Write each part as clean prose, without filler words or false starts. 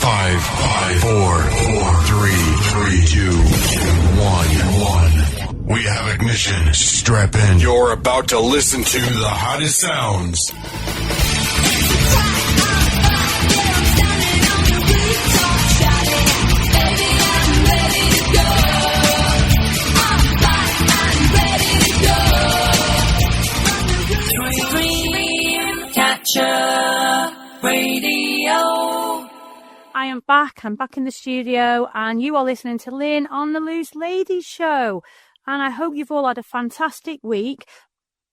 5, 4, 3, 2, 1. We have ignition. Strap in. You're about to listen to the hottest sounds. I am back. I'm back in the studio, and you are listening to Lynne on the Loose Ladies Show. And I hope you've all had a fantastic week.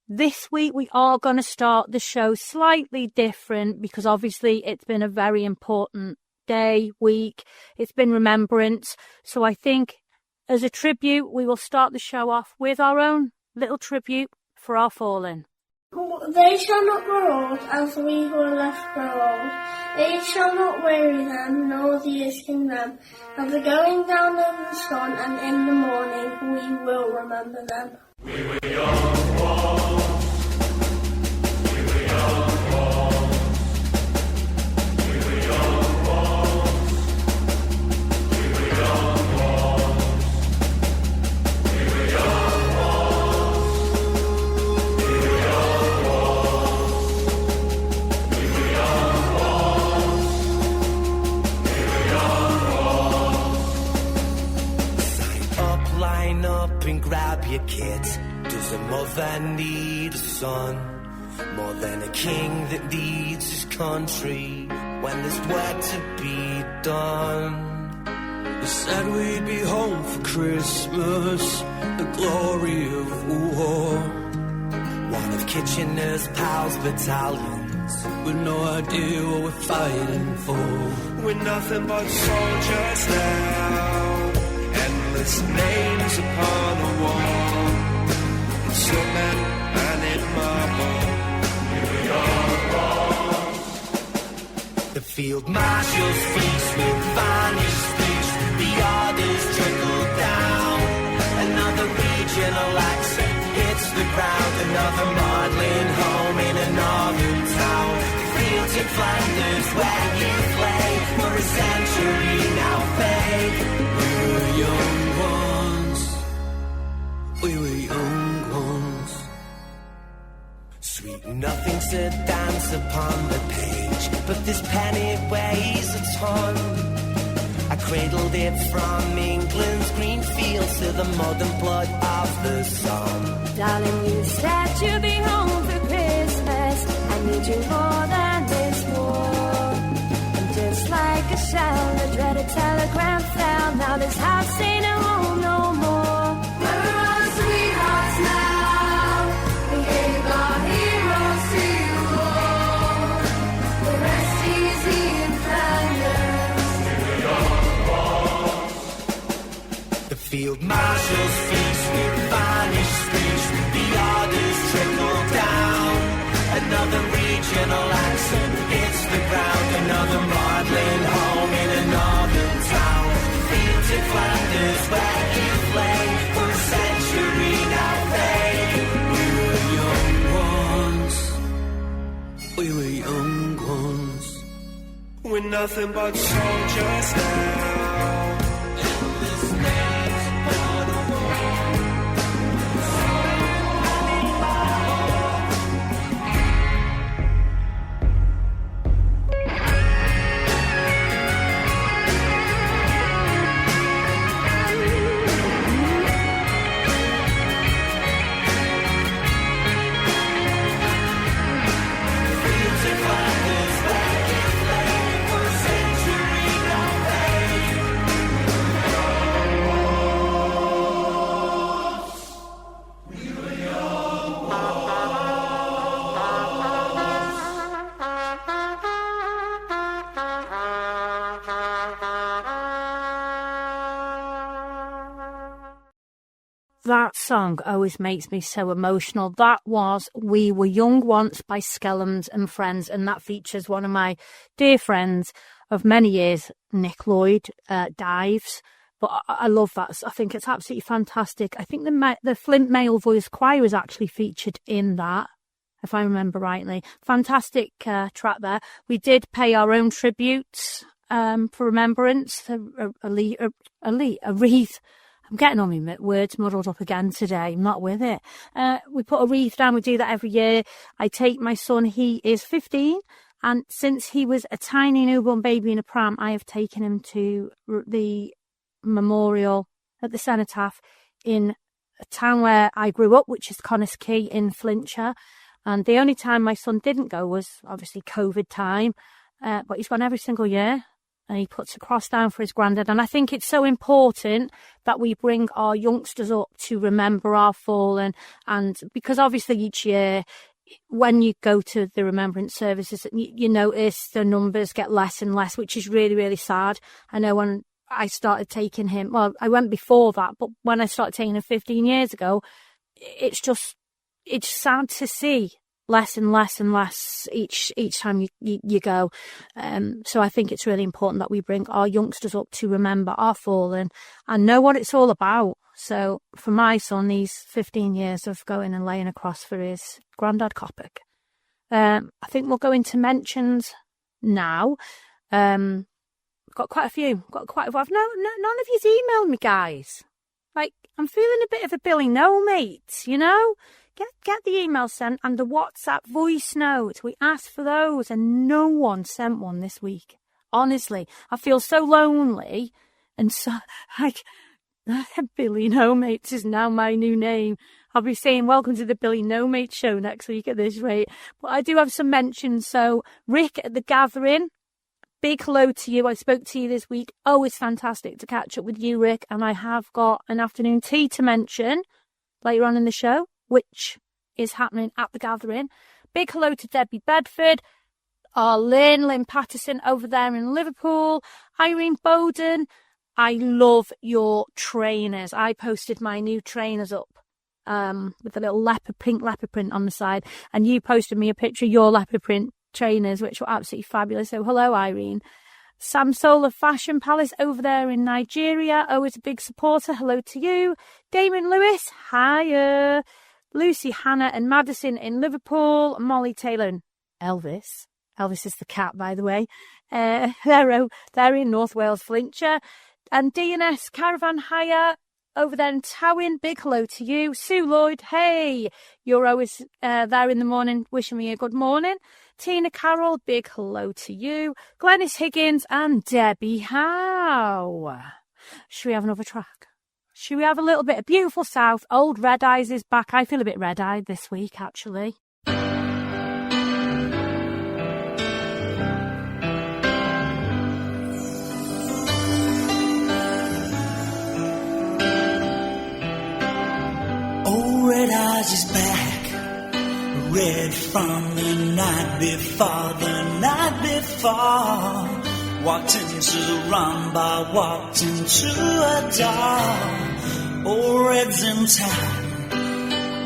This week we are going to start the show slightly different because obviously it's been a very important day, week. It's been Remembrance. So I think as a tribute, we will start the show off with our own little tribute for our fallen. They shall not grow old as we who are left grow old. They shall not weary them, nor the years condemn. At the going down of the sun and in the morning we will remember them. We were young ones. We were young ones. We were young ones. We were young ones. We were young ones. We were young ones. We were young ones. We were young ones. Sign up, line up and grab your kids. Does a mother need a son more than a king that leads his country when there's work to be done? We said we'd be home for Christmas, the glory of war. One of Kitchener's pals' battalions, with no idea what we're fighting for. We're nothing but soldiers now, endless names upon a wall. In cement and in marble, we were young ones. The field marshal's feast with vanished speech, the orders trickle down. Another regional accent hits the ground, another maudlin home in a northern town. Fields in Flanders where you play for a century now fade. We were young ones. We were young ones. Sweet nothing's to dance upon the page, but this pen it weighs a ton. I cradled it from England's green fields to the mud and blood of the sun. Darling, you said you'd be home for Christmas. I need you more than this war. And just like a shell, the dreaded telegram fell. Now this house ain't a home no more. We're our sweethearts now. We gave our heroes to you all. The rest easy in Flanders. We were young ones. The field marshal's feast with vanished speech, the orders trickle down. Another regional accent hits the ground, another maudlin home in a northern town. Fields in Flanders where you play for a century now fade. We were young ones. We were young ones. we're nothing but soldiers now. Endless names upon a wall. That song always makes me so emotional. That was We Were Young Once by Skellums and Friends, and that features one of my dear friends of many years, Nick Lloyd, Dives. But I love that. I think it's absolutely fantastic. I think the Flint Male Voice Choir is actually featured in that, if I remember rightly. Fantastic track there. We did pay our own tributes for remembrance, a wreath. I'm getting all my words muddled up again today. I'm not with it. We put a wreath down. We do that every year. I take my son. He is 15. And since he was a tiny newborn baby in a pram, I have taken him to the memorial at the cenotaph in a town where I grew up, which is Connors Quay in Flintshire. And the only time my son didn't go was obviously COVID time. But he's gone every single year. And he puts a cross down for his granddad. And I think it's so important that we bring our youngsters up to remember our fallen. And because obviously each year, when you go to the remembrance services, you notice the numbers get less and less, which is really, really sad. I know when I started taking him, well, I went before that, but when I started taking him 15 years ago, it's sad to see less and less and less each time you go. So I think it's really important that we bring our youngsters up to remember our fallen and know what it's all about. So for my son, he's 15 years of going and laying across for his granddad Coppock. I think we'll go into mentions now. We've got quite a few. None of you's emailed me, guys. Like, I'm feeling a bit of a Billy No, mate, you know? Get the email sent and the WhatsApp voice notes. We asked for those and no one sent one this week. Honestly, I feel so lonely and so, like, Billy No Mates is now my new name. I'll be saying welcome to the Billy No Mates show next week at this rate. But I do have some mentions. So Rick at the Gathering, big hello to you. I spoke to you this week. Oh, it's fantastic to catch up with you, Rick. And I have got an afternoon tea to mention later on in the show, which is happening at the Gathering. Big hello to Debbie Bedford, our Lynne Patterson over there in Liverpool, Irene Bowden. I love your trainers. I posted my new trainers up with a little pink leopard print on the side, and you posted me a picture of your leopard print trainers, which were absolutely fabulous. So hello, Irene. Sam Soul of Fashion Palace over there in Nigeria, always a big supporter. Hello to you. Damon Lewis, hiya. Lucy, Hannah and Madison in Liverpool. Molly Taylor and Elvis. Elvis is the cat, by the way. They're in North Wales, Flintshire. And DNS Caravan Hire over there in Towin. Big hello to you. Sue Lloyd, hey. You're always there in the morning wishing me a good morning. Tina Carroll, big hello to you. Glenys Higgins and Debbie Howe. Should we have another track? Should we have a little bit of Beautiful South? Old Red Eyes is back. I feel a bit red-eyed this week, actually. Old Red Eyes is back. Red from the night before, walked into the rumba, walked into a door. Old Red's in town,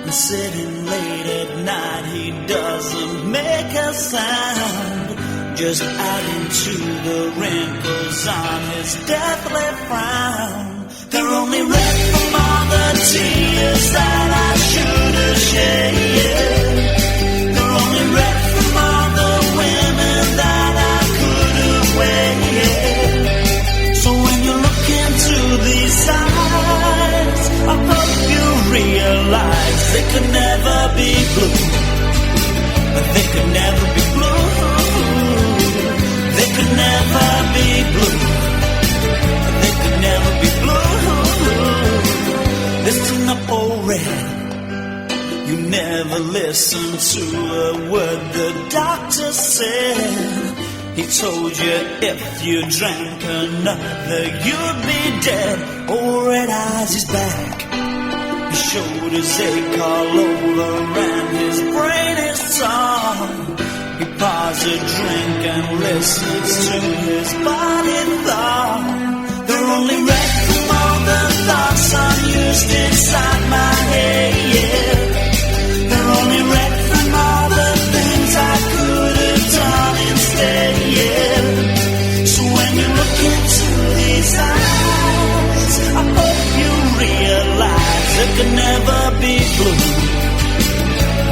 and sitting late at night, he doesn't make a sound, just adding to the wrinkles on his deathly frown. They're only red from all the tears that I should have shed. They're only red from all the women that I could have waited. So when you look into these eyes, I hope you realize they could never be blue. They could never be blue. They could never be blue. They could never be blue. Listen up, Old Red. You never listened to a word the doctor said. He told you if you drank another, you'd be dead. Old Red Eyes is back. His shoulders ache all over and his brain is torn. He pours a drink and listens to his body thought. They're only red from all the thoughts unused inside my head. They're only red from all the things I could have done instead, yeah. So when you look into these eyes, I hope you realize they could never be blue.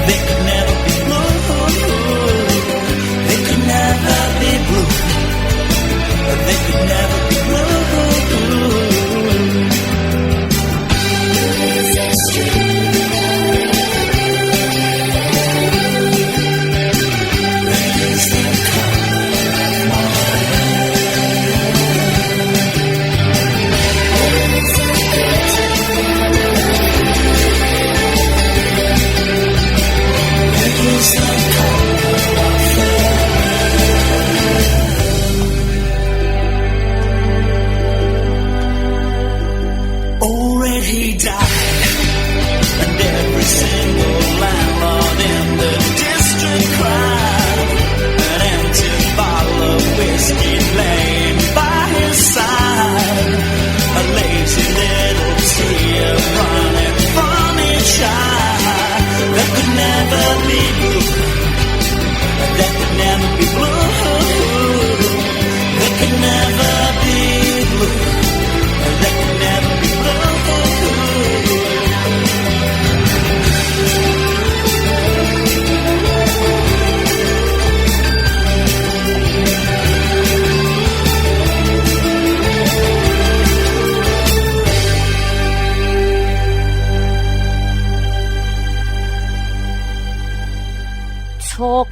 They could never be blue. They could never be blue. They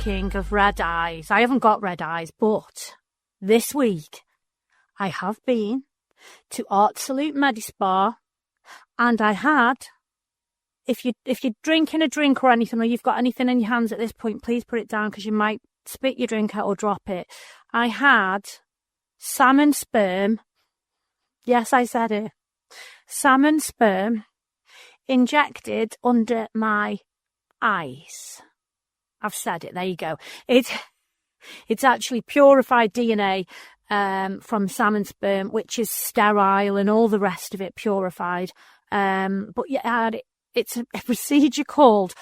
talking of red eyes, I haven't got red eyes, but this week I have been to Art Salute Medispa, and I had, if you're drinking a drink or anything, or you've got anything in your hands at this point, please put it down because you might spit your drink out or drop it. I had salmon sperm. Yes, I said it. Salmon sperm injected under my eyes. I've said it. There you go. It's actually purified DNA from salmon sperm, which is sterile and all the rest of it purified. But yeah, it's a procedure called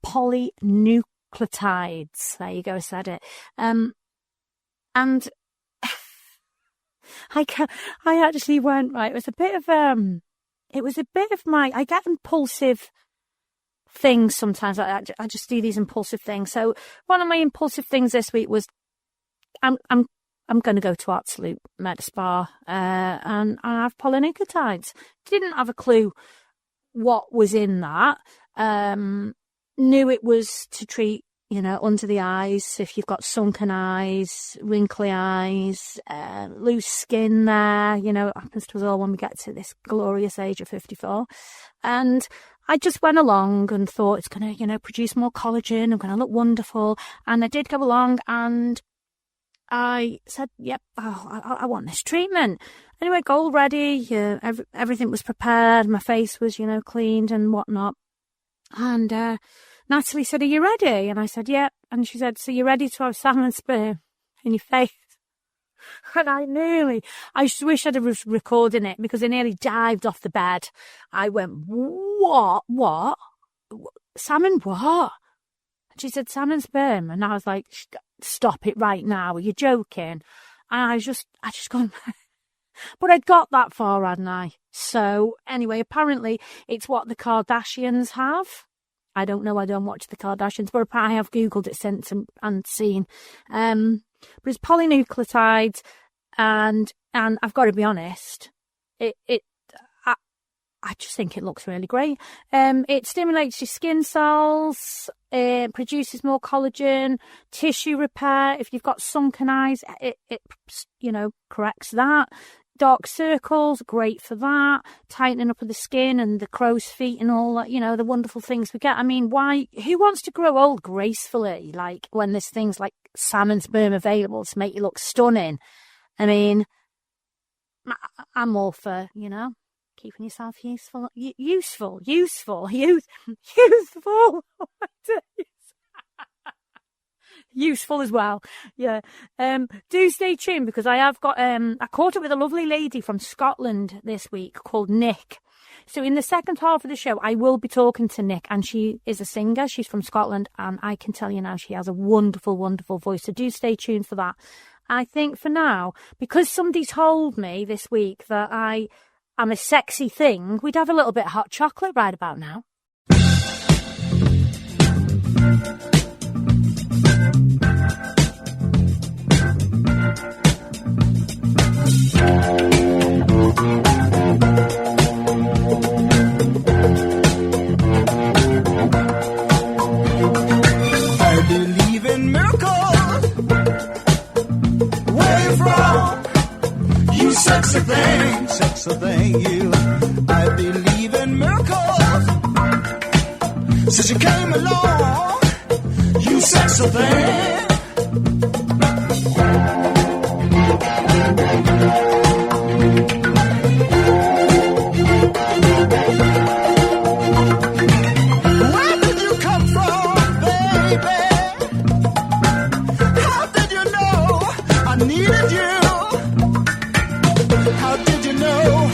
polynucleotides. There you go. I said it. And I actually went right. It was a bit of I get impulsive things sometimes. I just do these impulsive things. So one of my impulsive things this week was I'm going to go to Art Salute Medispa and have polynucleotides. Didn't have a clue what was in that. Knew it was to treat, under the eyes, if you've got sunken eyes, wrinkly eyes, loose skin there, it happens to us all when we get to this glorious age of 54. And I just went along and thought it's going to, produce more collagen. I'm going to look wonderful. And I did go along and I said, yep, I want this treatment. Anyway, got all ready. Everything was prepared. My face was, cleaned and whatnot. And Natalie said, are you ready? And I said, yep. And she said, so you're ready to have salmon sperm in your face? And I just wish I'd have recording it because I nearly dived off the bed. I went, what? Salmon what? And she said, salmon sperm. And I was like, stop it right now. Are you joking? And I just gone, but I'd got that far, hadn't I? So anyway, apparently it's what the Kardashians have. I don't know. I don't watch the Kardashians, but I have Googled it since and seen. But it's polynucleotides, and I've got to be honest, I just think it looks really great. It stimulates your skin cells, it produces more collagen, tissue repair. If you've got sunken eyes, it corrects that. Dark circles, great for that. Tightening up of the skin and the crow's feet and all that, the wonderful things we get. I mean, who wants to grow old gracefully? Like when there's things like salmon sperm available to make you look stunning. I mean, I'm all for, keeping yourself useful. Useful as well. Yeah. Do stay tuned because I have got, I caught up with a lovely lady from Scotland this week called Nick. So in the second half of the show, I will be talking to Nick, and she is a singer. She's from Scotland, and I can tell you now she has a wonderful, wonderful voice. So do stay tuned for that. I think for now, because somebody told me this week that I am a sexy thing, we'd have a little bit of hot chocolate right about now. I believe in miracles. Where you from? You sexy thing, you. I believe in miracles. Since you came along, you sexy thing. Where did you come from, baby? How did you know I needed you? How did you know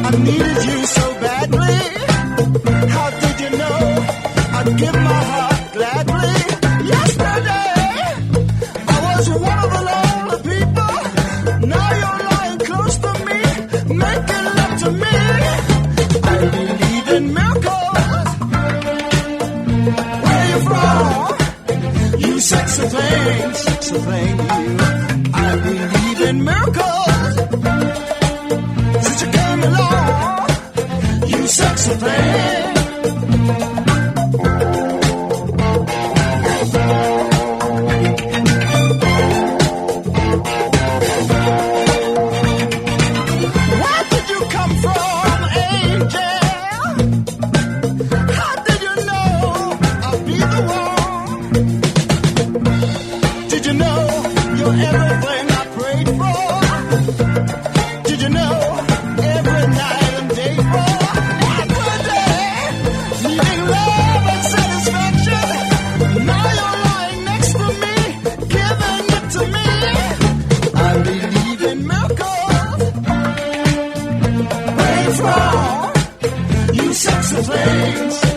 I needed you so badly? How did you know I'd give my heart gladly? Yesterday, I was one of the lonely people. Now you're lying close to me, making love to me. I believe in miracles. Where you from? You sexy thing, you. I believe in miracles. Since you came along, you sexy thing.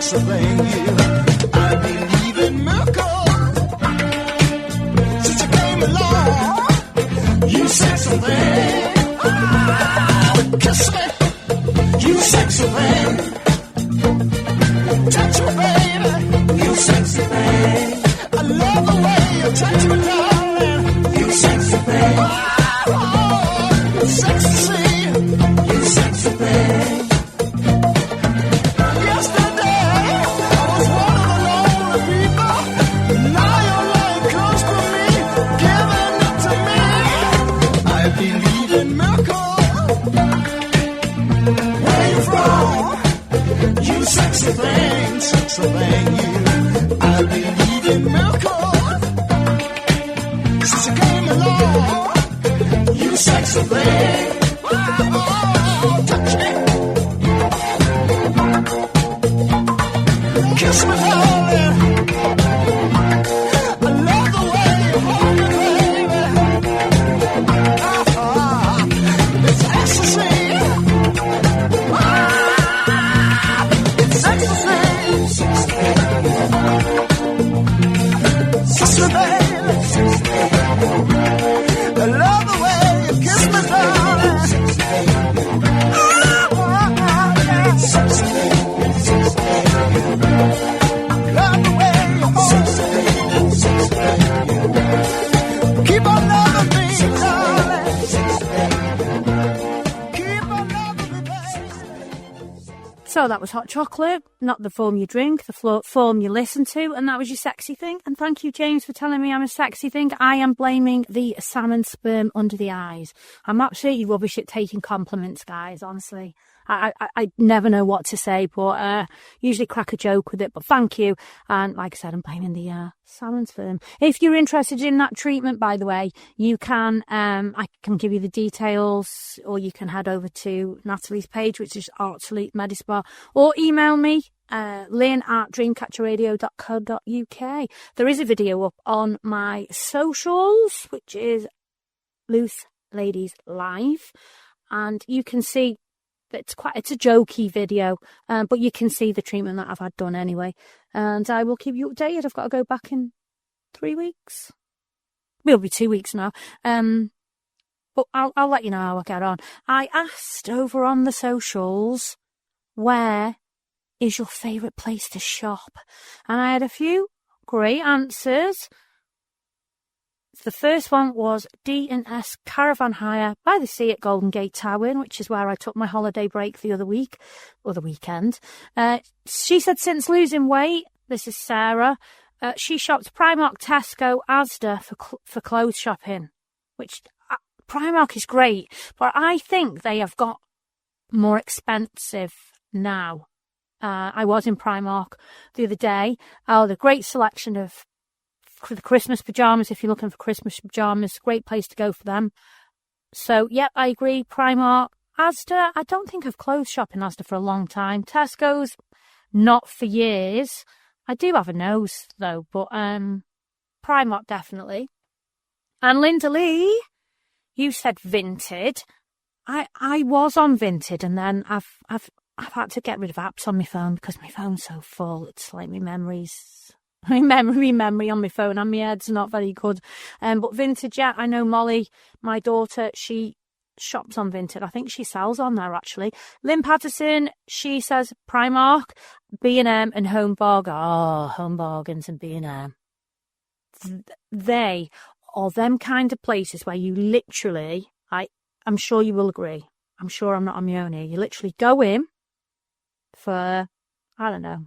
sexy thing, you. I believe in miracles. Since you came along, you sexy thing. Kiss me, you sexy thing. Touch me, baby, you sexy thing. I love the way you touch me, darling. You sexy thing. Oh, sexy, you sexy thing. Yesterday, I was one of the lonely people. Now you're lying close to me, giving it to me. I believe in miracles. Where you from? You sexy thing, you. I believe in miracles. Since you came along, you sexy thing. Oh, touch me. Kiss me, darling. I love the way you hold me, baby. It's ecstasy. It's ecstasy. Kiss me, baby. I love the way you kiss me, darling. Love the way you hold me. Keep on loving me, darling. Keep on loving me, baby. So that was hot chocolate, not the form you drink, the form you listen to, and that was your sexy thing. And thank you, James, for telling me I'm a sexy thing. I am blaming the salmon sperm under the eyes. I'm absolutely rubbish at taking compliments, guys, honestly. I never know what to say, but usually crack a joke with it. But thank you. And like I said, I'm blaming the salmon sperm. If you're interested in that treatment, by the way, you can, I can give you the details, or you can head over to Natalie's page, which is Absolute Medispa, or email me, Lynne@dreamcatcherradio.co.uk. There is a video up on my socials, which is Loose Ladies Live, and you can see it's a jokey video, but you can see the treatment that I've had done anyway. And I will keep you updated. I've got to go back in 3 weeks. It'll be 2 weeks now. But I'll let you know how I get on. I asked over on the socials, where is your favourite place to shop? And I had a few great answers. The first one was D&S Caravan Hire by the Sea at Golden Gate Towin, which is where I took my holiday break the other weekend. She said since losing weight, this is Sarah, she shopped Primark, Tesco, Asda for clothes shopping, which Primark is great, but I think they have got more expensive now. I was in Primark the other day. Oh, the great selection of the Christmas pyjamas. If you're looking for Christmas pyjamas, great place to go for them. So, yep, I agree. Primark. Asda, I don't think I've clothes shop in Asda for a long time. Tesco's, not for years. I do have a nose, though, but Primark, definitely. And Linda Lee, you said Vinted. I was on Vinted, and then I've had to get rid of apps on my phone because my phone's so full. It's like my memory on my phone and my head's not very good. But Vintage, yeah, I know Molly, my daughter, she shops on Vinted. I think she sells on there, actually. Lynn Patterson, she says Primark, B&M and Home Bargain. Oh, Home Bargains and B&M. They are them kind of places where you literally, I'm sure you will agree, I'm sure I'm not on my own here, you literally go in for, I don't know,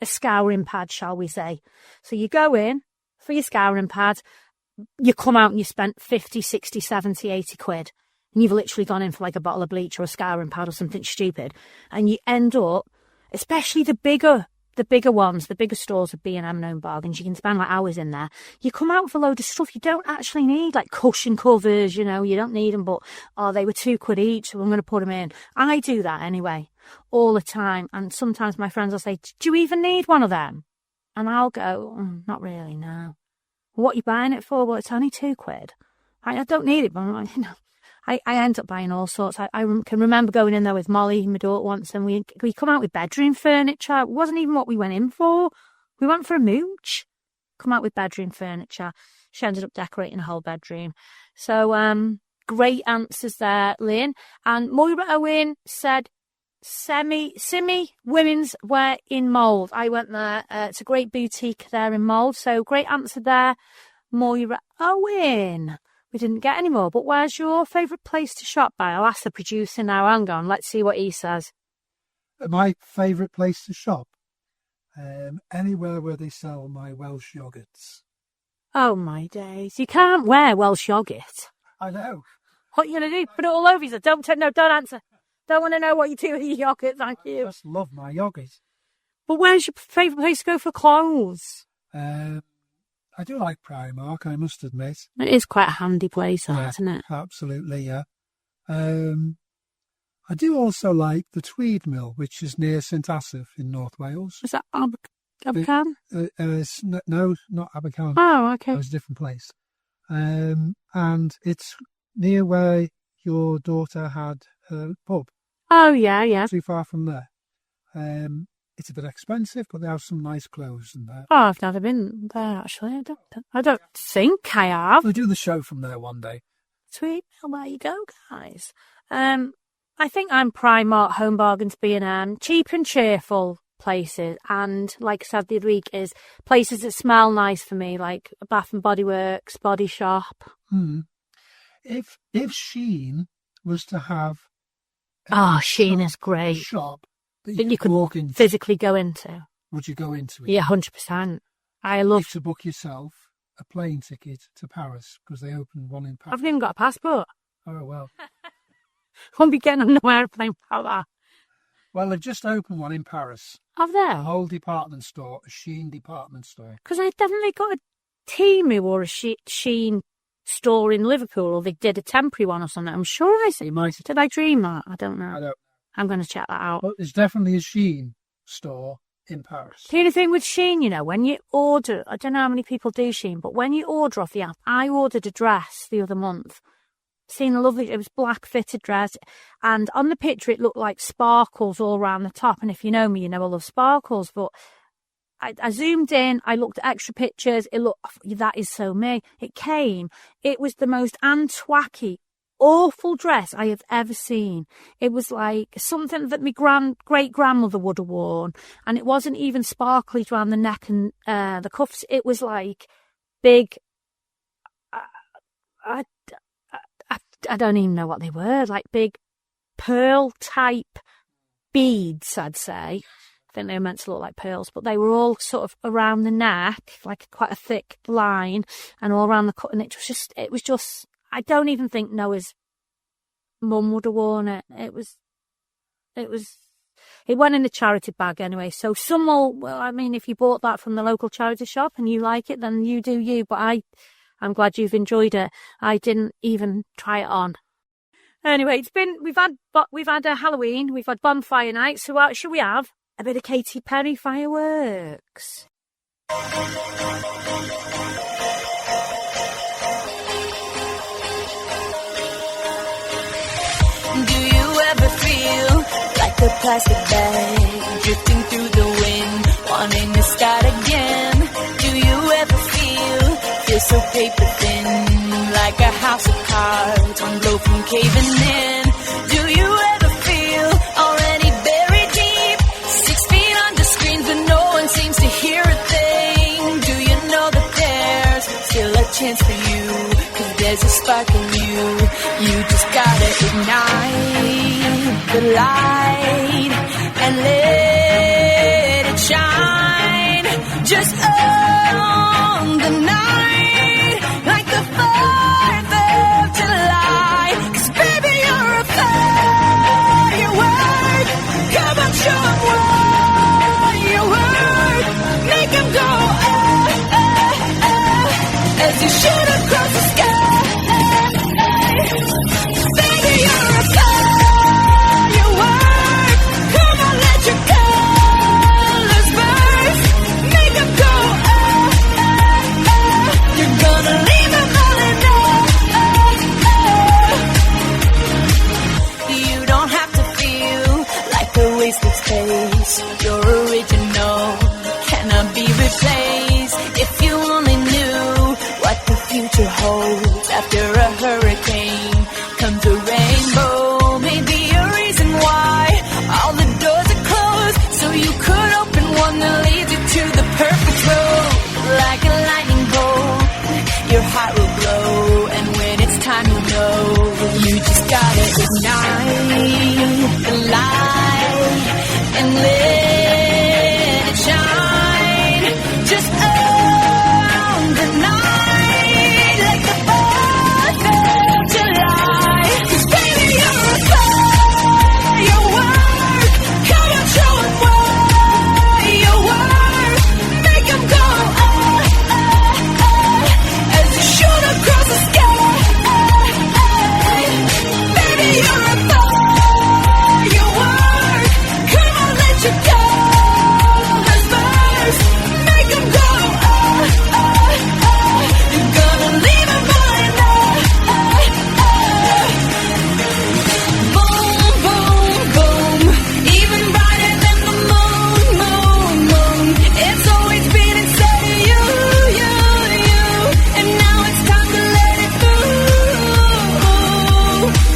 a scouring pad, shall we say. So you go in for your scouring pad, you come out and you spent 50, 60, 70, 80 quid. And you've literally gone in for like a bottle of bleach or a scouring pad or something stupid. And you end up, especially the bigger ones, the bigger stores of B&M and Home Bargains, you can spend like hours in there. You come out with a load of stuff you don't actually need, like cushion covers, you don't need them, but, they were £2 each, so I'm going to put them in. I do that anyway, all the time. And sometimes my friends will say, do you even need one of them? And I'll go, not really, no. What are you buying it for? Well, it's only £2. I don't need it, but I'm like, I end up buying all sorts. I can remember going in there with Molly, my daughter, once, and we come out with bedroom furniture. It wasn't even what we went in for. We went for a mooch. Come out with bedroom furniture. She ended up decorating a whole bedroom. So, great answers there, Lynn. And Moira Owen said, Simi women's wear in Mould. I went there. It's a great boutique there in Mould. So great answer there, Moira Owen. We didn't get any more, but where's your favourite place to shop by? I'll ask the producer now. Hang on, let's see what he says. My favourite place to shop? Anywhere where they sell my Welsh yoghurts. Oh my days. You can't wear Welsh yoghurt. I know. What are you going to do? Put it all over you? Don't answer. Don't want to know what you do with your yoghurt, thank you. I just love my yoghurt. But where's your favourite place to go for clothes? I do like Primark, I must admit. It is quite a handy place, isn't it? Absolutely, yeah. I do also like the Tweed Mill, which is near St Asaph in North Wales. Is that Abercan? No, not Abercan. Oh, okay. It was a different place. And it's near where your daughter had her pub. Oh, yeah. Not too far from there. It's a bit expensive, but they have some nice clothes in there. Oh, I've never been there, actually. I don't think I have. We'll do the show from there one day. Sweet. Well, there you go, guys. I think I'm Primark, Home Bargains, B&M, cheap and cheerful places. And like I said the other week, is places that smell nice for me, like Bath and Body Works, Body Shop. If Shein was to have Shein is great. Shop that you could walk into, physically go into. Would you go into it? Yeah, 100%. I love to book yourself a plane ticket to Paris because they opened one in Paris. I haven't even got a passport. Oh, well. Won't be getting on no airplane for that. Well, they've just opened one in Paris. Have they? A whole department store, a Shein department store. Because I definitely got a Temu or a Shein store in Liverpool, or they did a temporary one or something. I'm sure I said. Did I dream that? I don't know. I don't. I'm going to check that out. But there's definitely a Shein store in Paris. The only thing with Shein, when you order, I don't know how many people do Shein, but when you order off the app, I ordered a dress the other month. Seen a lovely, it was black fitted dress, and on the picture it looked like sparkles all around the top. And if you know me, you know I love sparkles, but I zoomed in, I looked at extra pictures, it looked, that is so me. It was the most antwacky, awful dress I have ever seen. It was like something that my great-grandmother would have worn, and it wasn't even sparkly around the neck and the cuffs. It was like big, I don't even know what they were, like big pearl-type beads, I'd say. I think they were meant to look like pearls, but they were all sort of around the neck, like quite a thick line, and all around the cut. And it was just, I don't even think Noah's mum would have worn it. It went in the charity bag anyway. So if you bought that from the local charity shop and you like it, then you do you. But I'm glad you've enjoyed it. I didn't even try it on. Anyway, we've had a Halloween, we've had bonfire night. So what should we have? A bit of Katy Perry fireworks. Do you ever feel like a plastic bag drifting through the wind, wanting to start again? Do you ever feel so paper thin, like a house of cards, one blow from caving in? Do you ever feel already buried deep, 6 feet under screens but no one seems to hear a thing? Do you know that there's still a chance for you, 'cause there's a spark in you, you just gotta ignite the light and let it shine, just on the night, like the 4th of July. 'Cause baby, you're a firework. Come on, show 'em what you're worth. Make 'em go, oh, oh, oh, as you shoot across the sky. Baby, you're a firework. cold. After a hurricane comes a rainbow. Maybe a reason why all the doors are closed, so you could open one that leads you to the perfect road. Like a lightning bolt, your heart will glow, and when it's time you know, you just gotta ignite the light and let it shine. Just own the night like the 4th of July. 'Cause baby, you're a firework. Come on, show 'em what you're worth. Make 'em go, as you shoot across the sky. Baby, you're a firework. Come on, let your colors burst. Make 'em go, you're gonna leave 'em blind. Boom, boom, boom, even brighter than the moon, moon, moon. It's always been inside of you, you, you, and now it's time to let it through.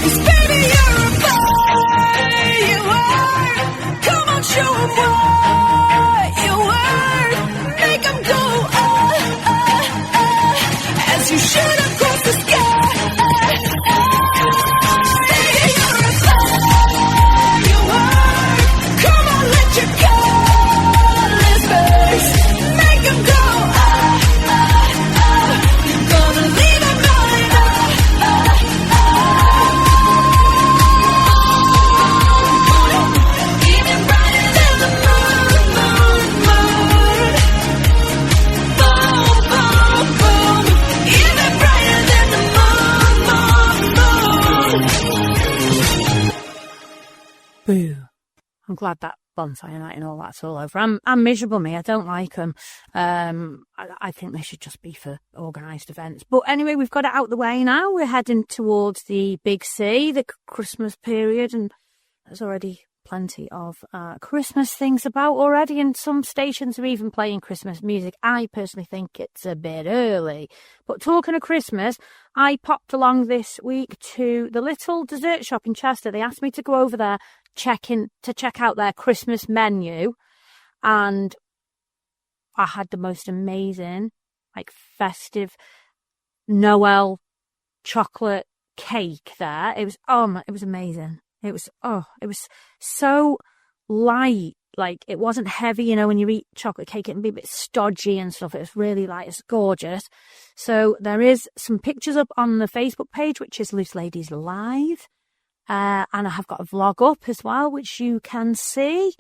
'Cause baby, you're a firework. Come on, show 'em what you're worth. Make 'em go, as you shoot across the sky. Baby, you're a firework. Come on, let your colors burst. Make 'em go, you're gonna leave 'em blind. Even brighter than the moon, moon, moon. Boom, boom, boom. Even brighter than the moon, moon, moon. Boo. I'm glad that bonfire night and all that's all over. I'm miserable, me. I don't like them. I think they should just be for organised events. But anyway, we've got it out the way now. We're heading towards the big C, the Christmas period, and there's already plenty of Christmas things about already, and some stations are even playing Christmas music. I personally think it's a bit early. But talking of Christmas, I popped along this week to the little dessert shop in Chester. They asked me to go over there check out their Christmas menu, and I had the most amazing, like, festive Noel chocolate cake there. It was amazing. It was so light. Like, it wasn't heavy, you know, when you eat chocolate cake, it can be a bit stodgy and stuff. It was really light. It's gorgeous. So there is some pictures up on the Facebook page, which is Loose Ladies Live. And I have got a vlog up as well, which you can see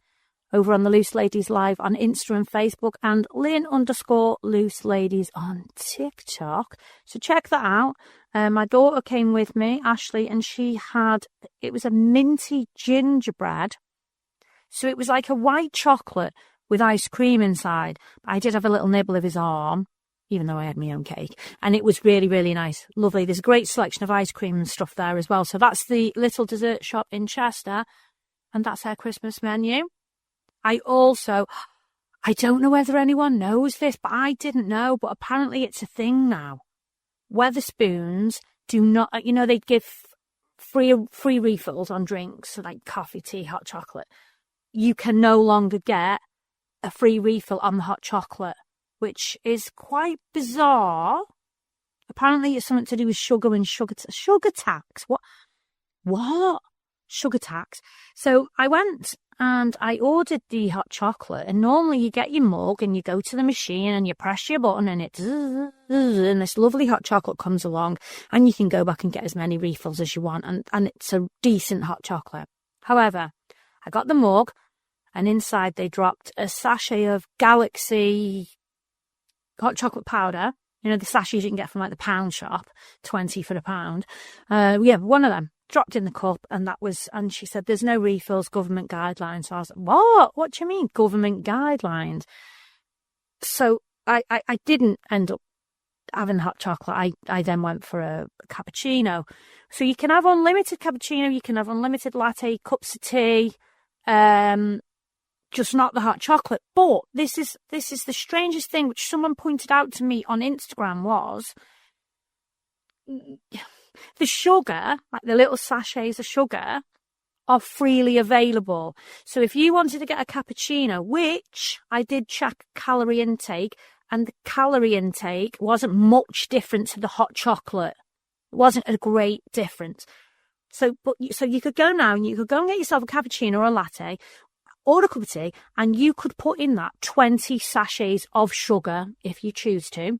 over on the Loose Ladies Live on Insta and Facebook, and Lynne_Loose Ladies on TikTok. So check that out. My daughter came with me, Ashley, and it was a minty gingerbread. So it was like a white chocolate with ice cream inside. I did have a little nibble of his arm, even though I had my own cake. And it was really, really nice. Lovely. There's a great selection of ice cream and stuff there as well. So that's the little dessert shop in Chester, and that's their Christmas menu. I don't know whether anyone knows this, but I didn't know, but apparently it's a thing now. Wetherspoons do not, you know, they give free refills on drinks, like coffee, tea, hot chocolate. You can no longer get a free refill on the hot chocolate, which is quite bizarre. Apparently it's something to do with sugar and sugar tax. What? Sugar tax. So I went and I ordered the hot chocolate, and normally you get your mug and you go to the machine and you press your button and and this lovely hot chocolate comes along, and you can go back and get as many refills as you want, and it's a decent hot chocolate. However, I got the mug, and inside they dropped a sachet of Galaxy hot chocolate powder. You know, the sachets you can get from like the pound shop, 20 for a pound. One of them dropped in the cup, and she said, there's no refills, government guidelines. So I was like, what do you mean government guidelines? So I didn't end up having hot chocolate. I then went for a cappuccino. So you can have unlimited cappuccino, you can have unlimited latte, cups of tea, just not the hot chocolate. But this is the strangest thing, which someone pointed out to me on Instagram, was the sugar, like the little sachets of sugar, are freely available. So if you wanted to get a cappuccino, which I did check calorie intake, and the calorie intake wasn't much different to the hot chocolate. It wasn't a great difference. So you could go now and you could go and get yourself a cappuccino or a latte or a cup of tea, and you could put in that 20 sachets of sugar if you choose to.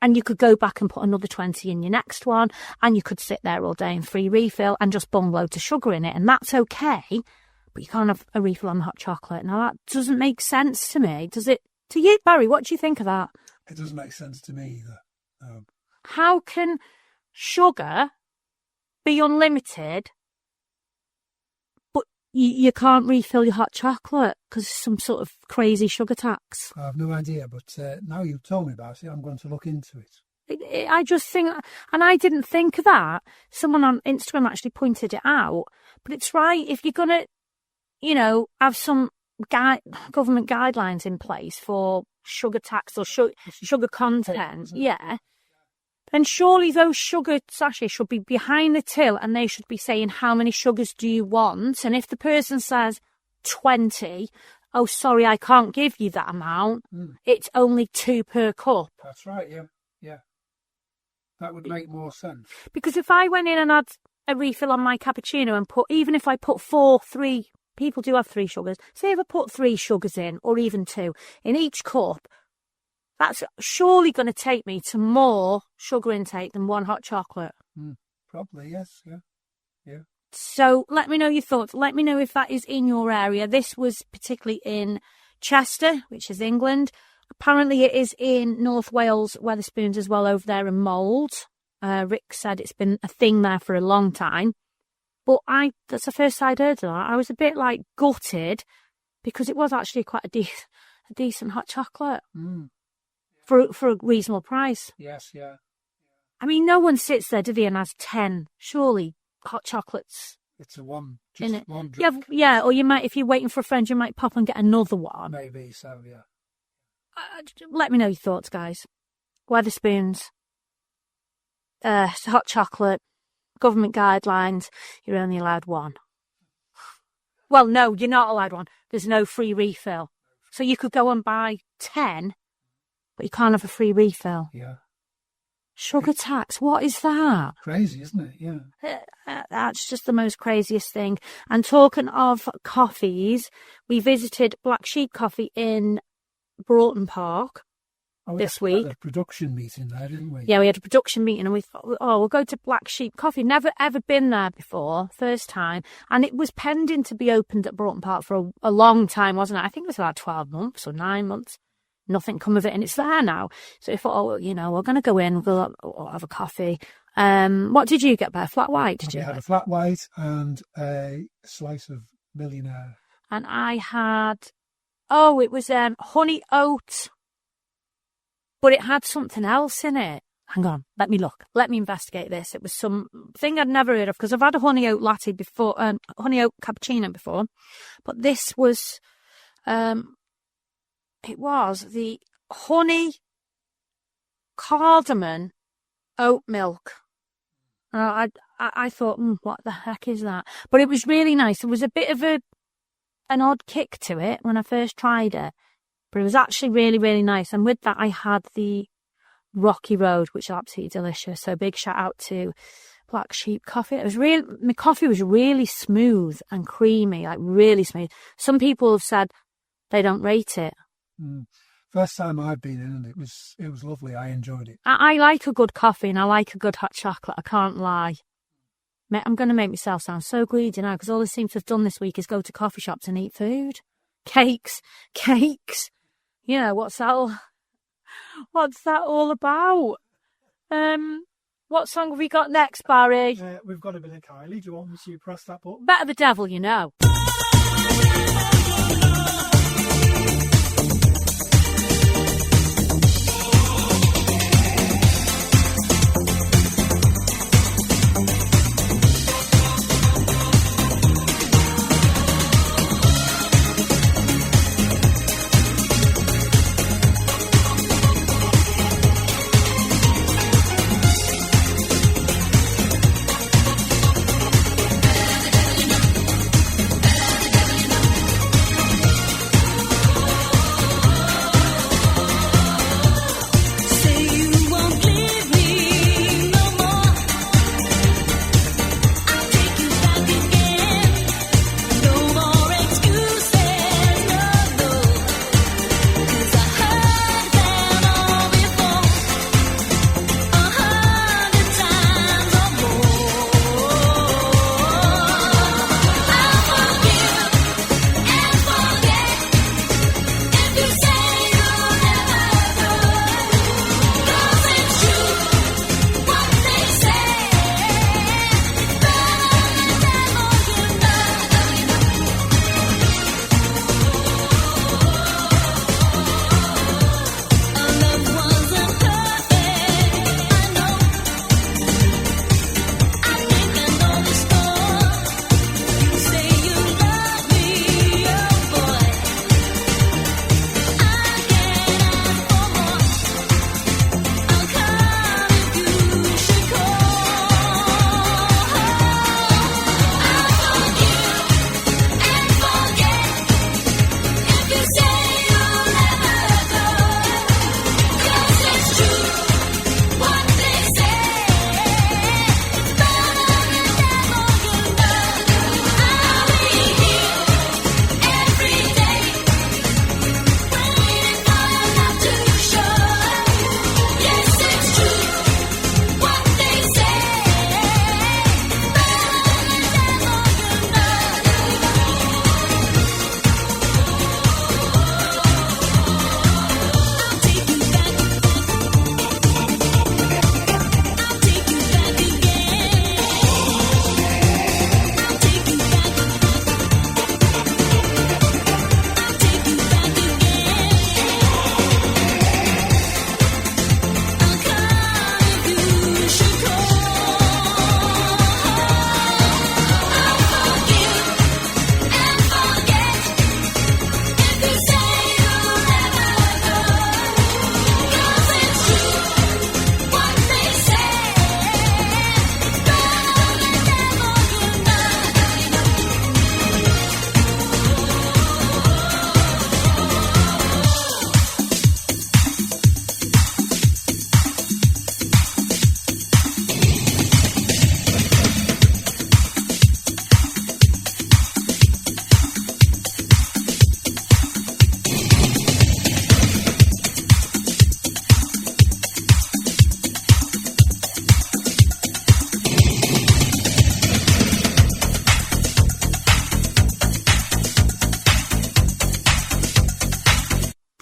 And you could go back and put another 20 in your next one, and you could sit there all day and free refill and just bung loads of sugar in it, and that's okay. But you can't have a refill on the hot chocolate. Now, that doesn't make sense to me, does it? To you, Barry, what do you think of that? It doesn't make sense to me either. How can sugar be unlimited, but you can't refill your hot chocolate because some sort of crazy sugar tax? I have no idea, but now you've told me about it, I'm going to look into it. I just think, and I didn't think of that. Someone on Instagram actually pointed it out. But it's right, if you're going to, have some government guidelines in place for sugar tax or sugar content, then surely those sugar sachets should be behind the till, and they should be saying, how many sugars do you want? And if the person says 20, oh, sorry, I can't give you that amount. It's only 2 per cup. That's right, yeah. That would make more sense. Because if I went in and had a refill on my cappuccino and even if I put 3, people do have 3 sugars. Say if I put 3 sugars in, or even 2, in each cup, that's surely going to take me to more sugar intake than one hot chocolate. Probably, yes, yeah. So let me know your thoughts. Let me know if that is in your area. This was particularly in Chester, which is England. Apparently it is in North Wales, Wetherspoons as well, over there in Mould. Rick said it's been a thing there for a long time. But that's the first I'd heard of that. I was a bit gutted, because it was actually quite a decent hot chocolate for a reasonable price. Yes, yeah. I mean, no one sits there, do they, and has 10, surely, hot chocolates. It's one drink. Yeah, or you might, if you're waiting for a friend, you might pop and get another one. Maybe so, yeah. Let me know your thoughts, guys. Wetherspoons, hot chocolate, government guidelines, you're only allowed one. Well, no, you're not allowed one. There's no free refill. So you could go and buy 10, but you can't have a free refill. Yeah. Sugar tax, what is that? Crazy, isn't it? Yeah. That's just the most craziest thing. And talking of coffees, we visited Black Sheep Coffee in Broughton Park this week. We had a production meeting there, didn't we? Yeah, we had a production meeting, and we thought, we'll go to Black Sheep Coffee. Never ever been there before, first time. And it was pending to be opened at Broughton Park for a long time, wasn't it? I think it was about 12 months or 9 months. Nothing come of it, and it's there now. So we thought, we're going to go in, we'll have a coffee. What did you get there? Flat white, did you? I had a flat white and a slice of Millionaire. And I had, it was honey oat, but it had something else in it. Hang on, let me look. Let me investigate this. It was something I'd never heard of, because I've had a honey oat latte before, honey oat cappuccino before, but this was, it was the honey cardamom oat milk. I thought, what the heck is that? But it was really nice. There was a bit of an odd kick to it when I first tried it, but it was actually really, really nice. And with that, I had the Rocky Road, which is absolutely delicious. So big shout out to Black Sheep Coffee. My coffee was really smooth and creamy, really smooth. Some people have said they don't rate it. First time I've been in, and it was lovely. I enjoyed it. I like a good coffee, and I like a good hot chocolate. I can't lie. I'm going to make myself sound so greedy now, because all I seem to have done this week is go to coffee shops and eat food. Cakes. What's that all about? What song have we got next, Barry? We've got a bit of Kylie. Do you want me to press that button? Better the devil, you know.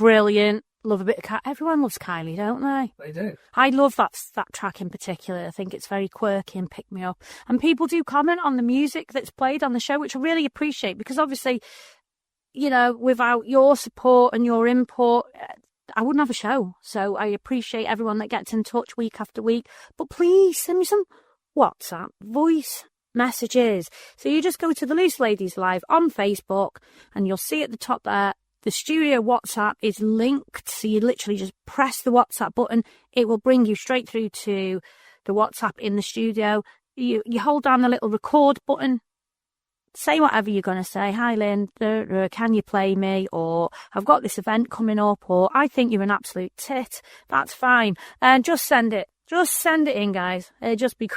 brilliant. Love a bit of everyone loves Kylie, don't they? They do. I love that track in particular. I think it's very quirky and pick me up. And people do comment on the music that's played on the show, which I really appreciate, because obviously, you know, without your support and your input, I wouldn't have a show. So I appreciate everyone that gets in touch week after week. But please send me some WhatsApp voice messages. So you just go to the Loose Ladies Live on Facebook and you'll see at the top there, the studio WhatsApp is linked. So you literally just press the WhatsApp button. It will bring you straight through to the WhatsApp in the studio. You hold down the little record button. Say whatever you're going to say. Hi, Lynne, can you play me? Or I've got this event coming up. Or I think you're an absolute tit. That's fine. And just send it. Just send it in, guys. Just be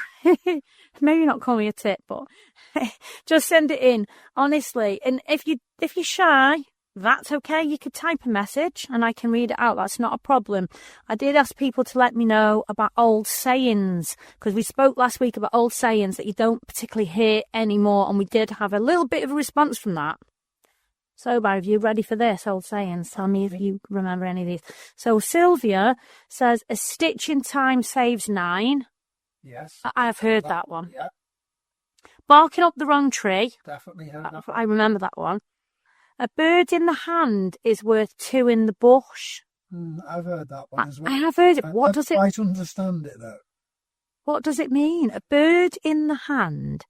maybe not call me a tit, but just send it in, honestly. And if you're shy, that's okay. You could type a message and I can read it out. That's not a problem. I did ask people to let me know about old sayings, because we spoke last week about old sayings that you don't particularly hear anymore, and we did have a little bit of a response from that. So, are you ready for this? Old sayings. Tell me if you remember any of these. So, Sylvia says, a stitch in time saves 9. Yes. I have heard that one. Yeah. Barking up the wrong tree. Definitely heard that one. I remember that one. A bird in the hand is worth 2 in the bush. I've heard that one as well. I have heard it. What does it... I don't understand it, though. What does it mean? A bird in the hand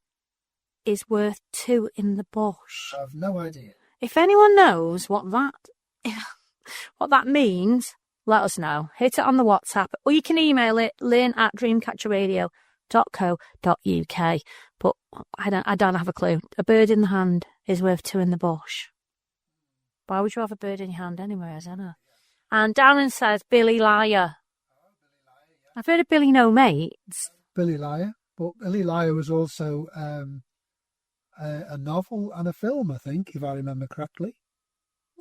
is worth 2 in the bush. I have no idea. If anyone knows what that means, let us know. Hit it on the WhatsApp, or you can email it, lynne@dreamcatcherradio.co.uk. But I don't have a clue. A bird in the hand is worth 2 in the bush. Why would you have a bird in your hand anyway? I don't know. And Darren says Billy Liar. I've heard of Billy No Mates. Billy Liar. But Billy Liar was also a novel and a film, I think, if I remember correctly.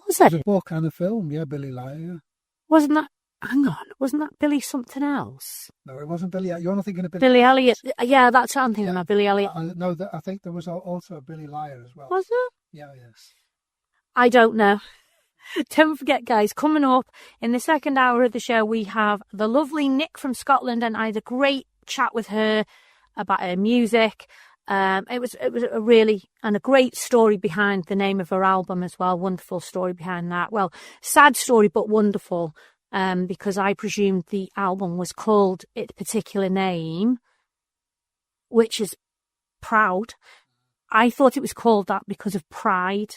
Was it? A book and a film, yeah, Billy Liar. Yeah. Wasn't that... Hang on. Wasn't that Billy something else? No, it wasn't Billy. You're not thinking of Billy Elliot. Yeah, that's what I'm thinking of, Billy Elliot. No, I think there was also a Billy Liar as well. Was there? Yeah, yes. I don't know. Don't forget, guys, coming up in the second hour of the show, we have the lovely Nick from Scotland, and I had a great chat with her about her music. It was a really and a great story behind the name of her album as well. Wonderful story behind that. Well, sad story, but wonderful, because I presumed the album was called its particular name, which is Proud. I thought it was called that because of Pride.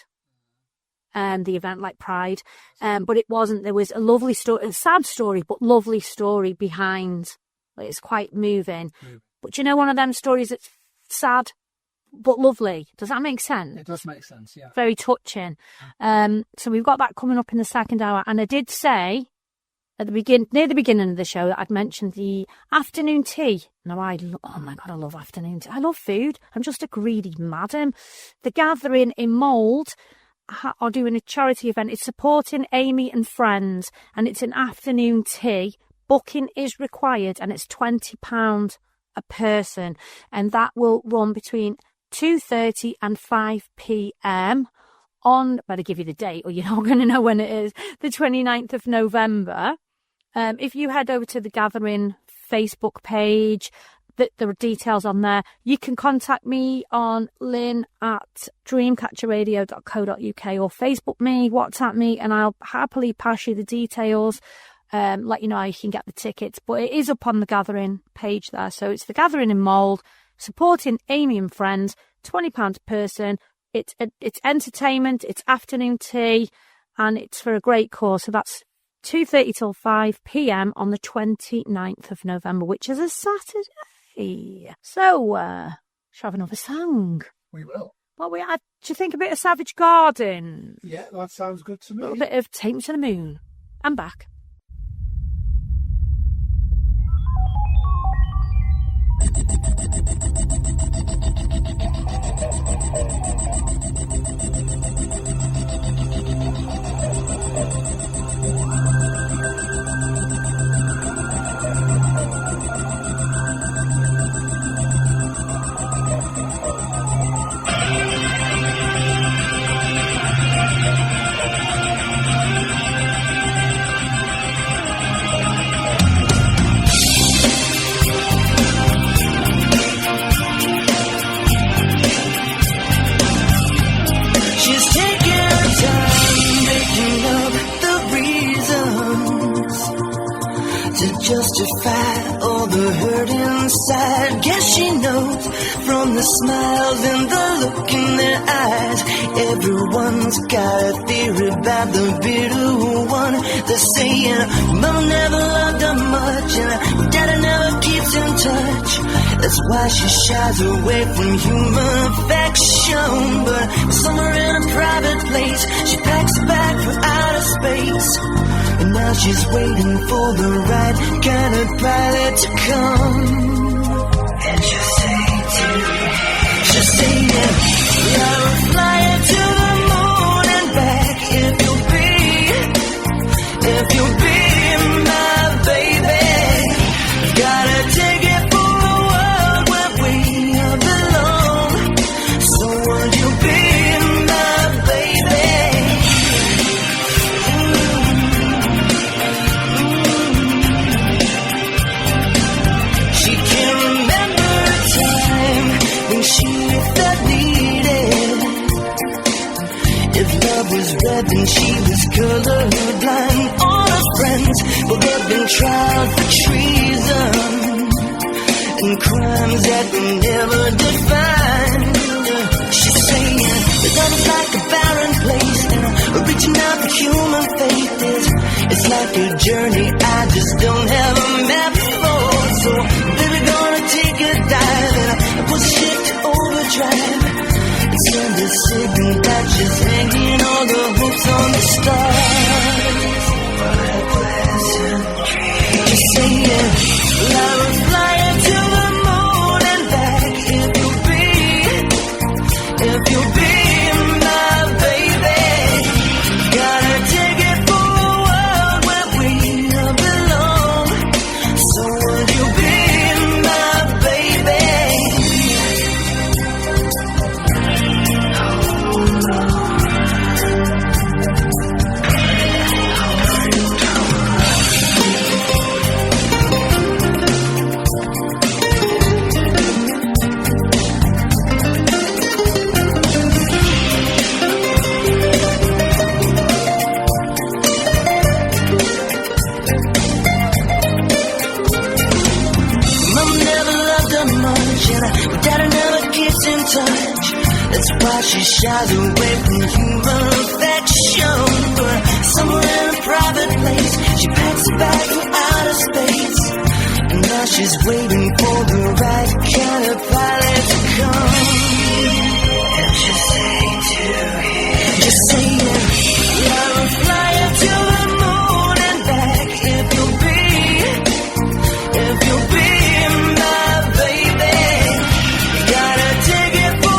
The event like Pride, but it wasn't. There was a lovely story, a sad story, but lovely story behind. It's quite moving. But you know, one of them stories that's sad but lovely. Does that make sense? It does make sense, yeah. Very touching. So we've got that coming up in the second hour, and I did say at the near the beginning of the show that I'd mentioned the afternoon tea. Now, oh my God, I love afternoon tea. I love food. I'm just a greedy madam. The Gathering in Mould are doing a charity event. It's supporting Amy and Friends, and it's an afternoon tea. Booking is required, and it's £20 a person, and that will run between 2:30 and 5 p.m. on, better give you the date or you're not going to know when it is, the 29th of November. If you head over to the Gathering Facebook page, there are details on there. You can contact me on lynne@dreamcatcherradio.co.uk or Facebook me, WhatsApp me, and I'll happily pass you the details, let you know how you can get the tickets. But it is up on the Gathering page there. So it's the Gathering in Mould, supporting Amy and Friends, £20 a person. It's entertainment, it's afternoon tea, and it's for a great cause. So that's 2:30 till 5 p.m. on the 29th of November, which is a Saturday. So, shall we have another song? We will. Well, do you think a bit of Savage Garden? Yeah, that sounds good to me. A little bit of Take Me to the Moon. I'm back. smiles and the look in their eyes. Everyone's got a theory about the bitter one. They're saying Mama never loved her much and Daddy never keeps in touch. That's why she shies away from human affection. But somewhere in a private place, she packs a bag for outer space. And now she's waiting for the right kind of pilot to come. And she'll say yeah, you're a flyer to the moon and back. If you'll be my baby, gotta take it for a world where we belong. So would you be my baby? She can remember a time when she felt needed. If love was red, then she was colorblind. All her friends, well, they've been tried for treason and crimes that were never defined. She's saying that love is like a barren place, and reaching out for human faith it's like a journey I just don't have a map for. So, baby, gonna take a dive and push shit to overdrive. Send a signal that she's hanging all the hopes on the stars. What a pleasant dream. Just saying, I will fly to the moon and back. If you'll be my baby, gotta take it for a world where we belong. So would you be my baby? That's why she shies away from human affection. But somewhere in a private place, she packs a bag for outer space. And now she's waiting for the right kind of pilot to come. And she'll say to him, just say it, you're a flyer to the moon and back. If you'll be my baby, gotta take it for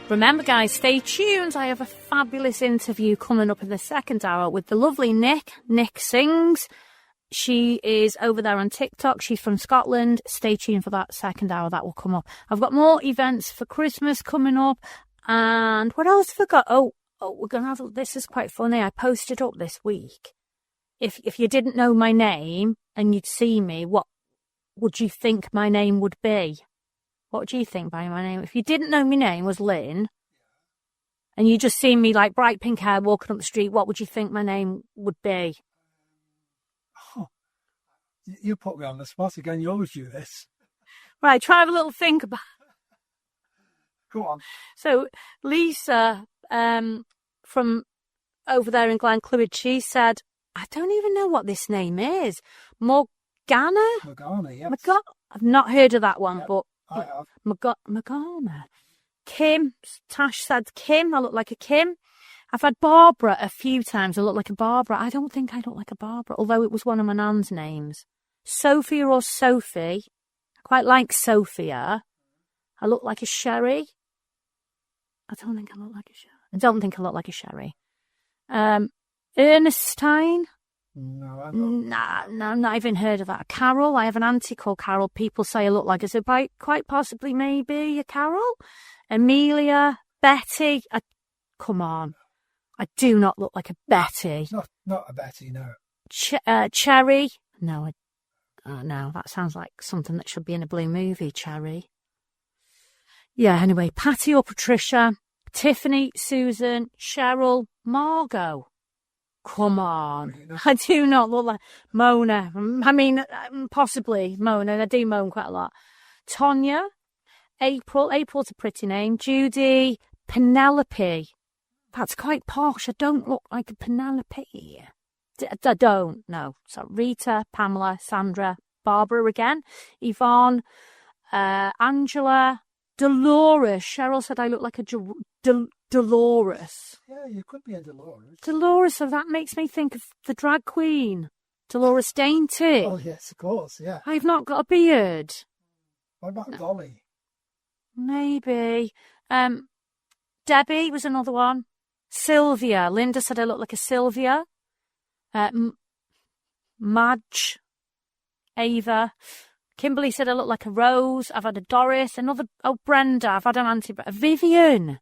Remember, guys, stay tuned. I have a fabulous interview coming up in the second hour with the lovely Nick. Nick Sings. She is over there on TikTok. She's from Scotland. Stay tuned for that second hour. That will come up. I've got more events for Christmas coming up. And what else have I got? Oh, we're going to have... This is quite funny. I posted up this week. If you didn't know my name and you'd see me, what would you think my name would be? What do you think by my name? If you didn't know my name was Lynne, and you just seen me like bright pink hair walking up the street, what would you think my name would be? Oh, you put me on the spot again. You always do this. Right, try have a little think about. Go on. So Lisa, from over there in Glenclwyd, she said, I don't even know what this name is. Morgana, yes. I've not heard of that one, but I have. Morgana. Kim, Tash said Kim, I look like a Kim. I've had Barbara a few times, I look like a Barbara. I don't think I look like a Barbara, although it was one of my nan's names. Sophia or Sophie. I quite like Sophia. I look like a Sherry. I don't think I look like a Sherry. Ernestine. No, I've not even heard of that. Carol, I have an auntie called Carol. People say I look like her, so quite possibly maybe a Carol. Amelia, Betty. Come on, I do not look like a Betty. Not a Betty, no. Cherry. No, no, that sounds like something that should be in a blue movie. Cherry. Yeah. Anyway, Patty or Patricia, Tiffany, Susan, Cheryl, Margot. Come on. I do not look like Mona. I mean, possibly Mona. I do moan quite a lot. Tonya, April. April's a pretty name. Judy, Penelope. That's quite posh. I don't look like a Penelope. I don't. No. So Rita, Pamela, Sandra, Barbara again. Yvonne, Angela, Dolores. Cheryl said I look like a Dolores. Yeah, you could be a Dolores. Dolores, so that makes me think of the drag queen. Dolores Dainty. Oh, yes, of course, yeah. I've not got a beard. What about Dolly? Maybe. Debbie was another one. Sylvia. Linda said I look like a Sylvia. Madge. Ava. Kimberly said I look like a Rose. I've had a Doris. Brenda. I've had an Auntie. Vivian.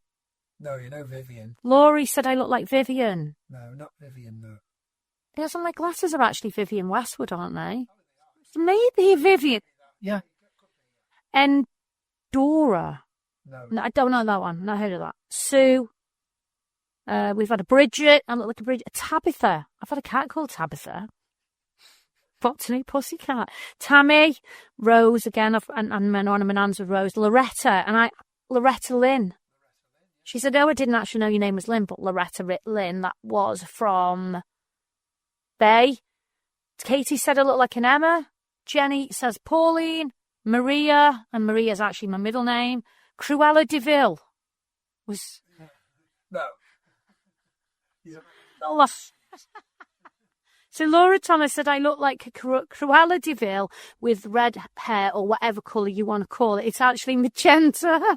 No, you know Vivian. Laurie said I look like Vivian. No, not Vivian, no. Yeah, some of my glasses are actually Vivian Westwood, aren't they? So maybe Vivian. Yeah. And Dora. No, I don't know that one. Not heard of that. Sue. We've had a Bridget. I look like a Bridget. A Tabitha. I've had a cat called Tabitha. Botany Pussycat. Tammy. Rose again. And one of my nans was Rose. Loretta. Loretta Lynne. She said, I didn't actually know your name was Lynne, but Loretta Lynne, that was from Bay. Katie said I look like an Emma. Jenny says Pauline. Maria, and Maria's actually my middle name. Cruella de Vil was... No. So Laura Thomas said I look like a Cruella de Vil with red hair or whatever colour you want to call it. It's actually magenta.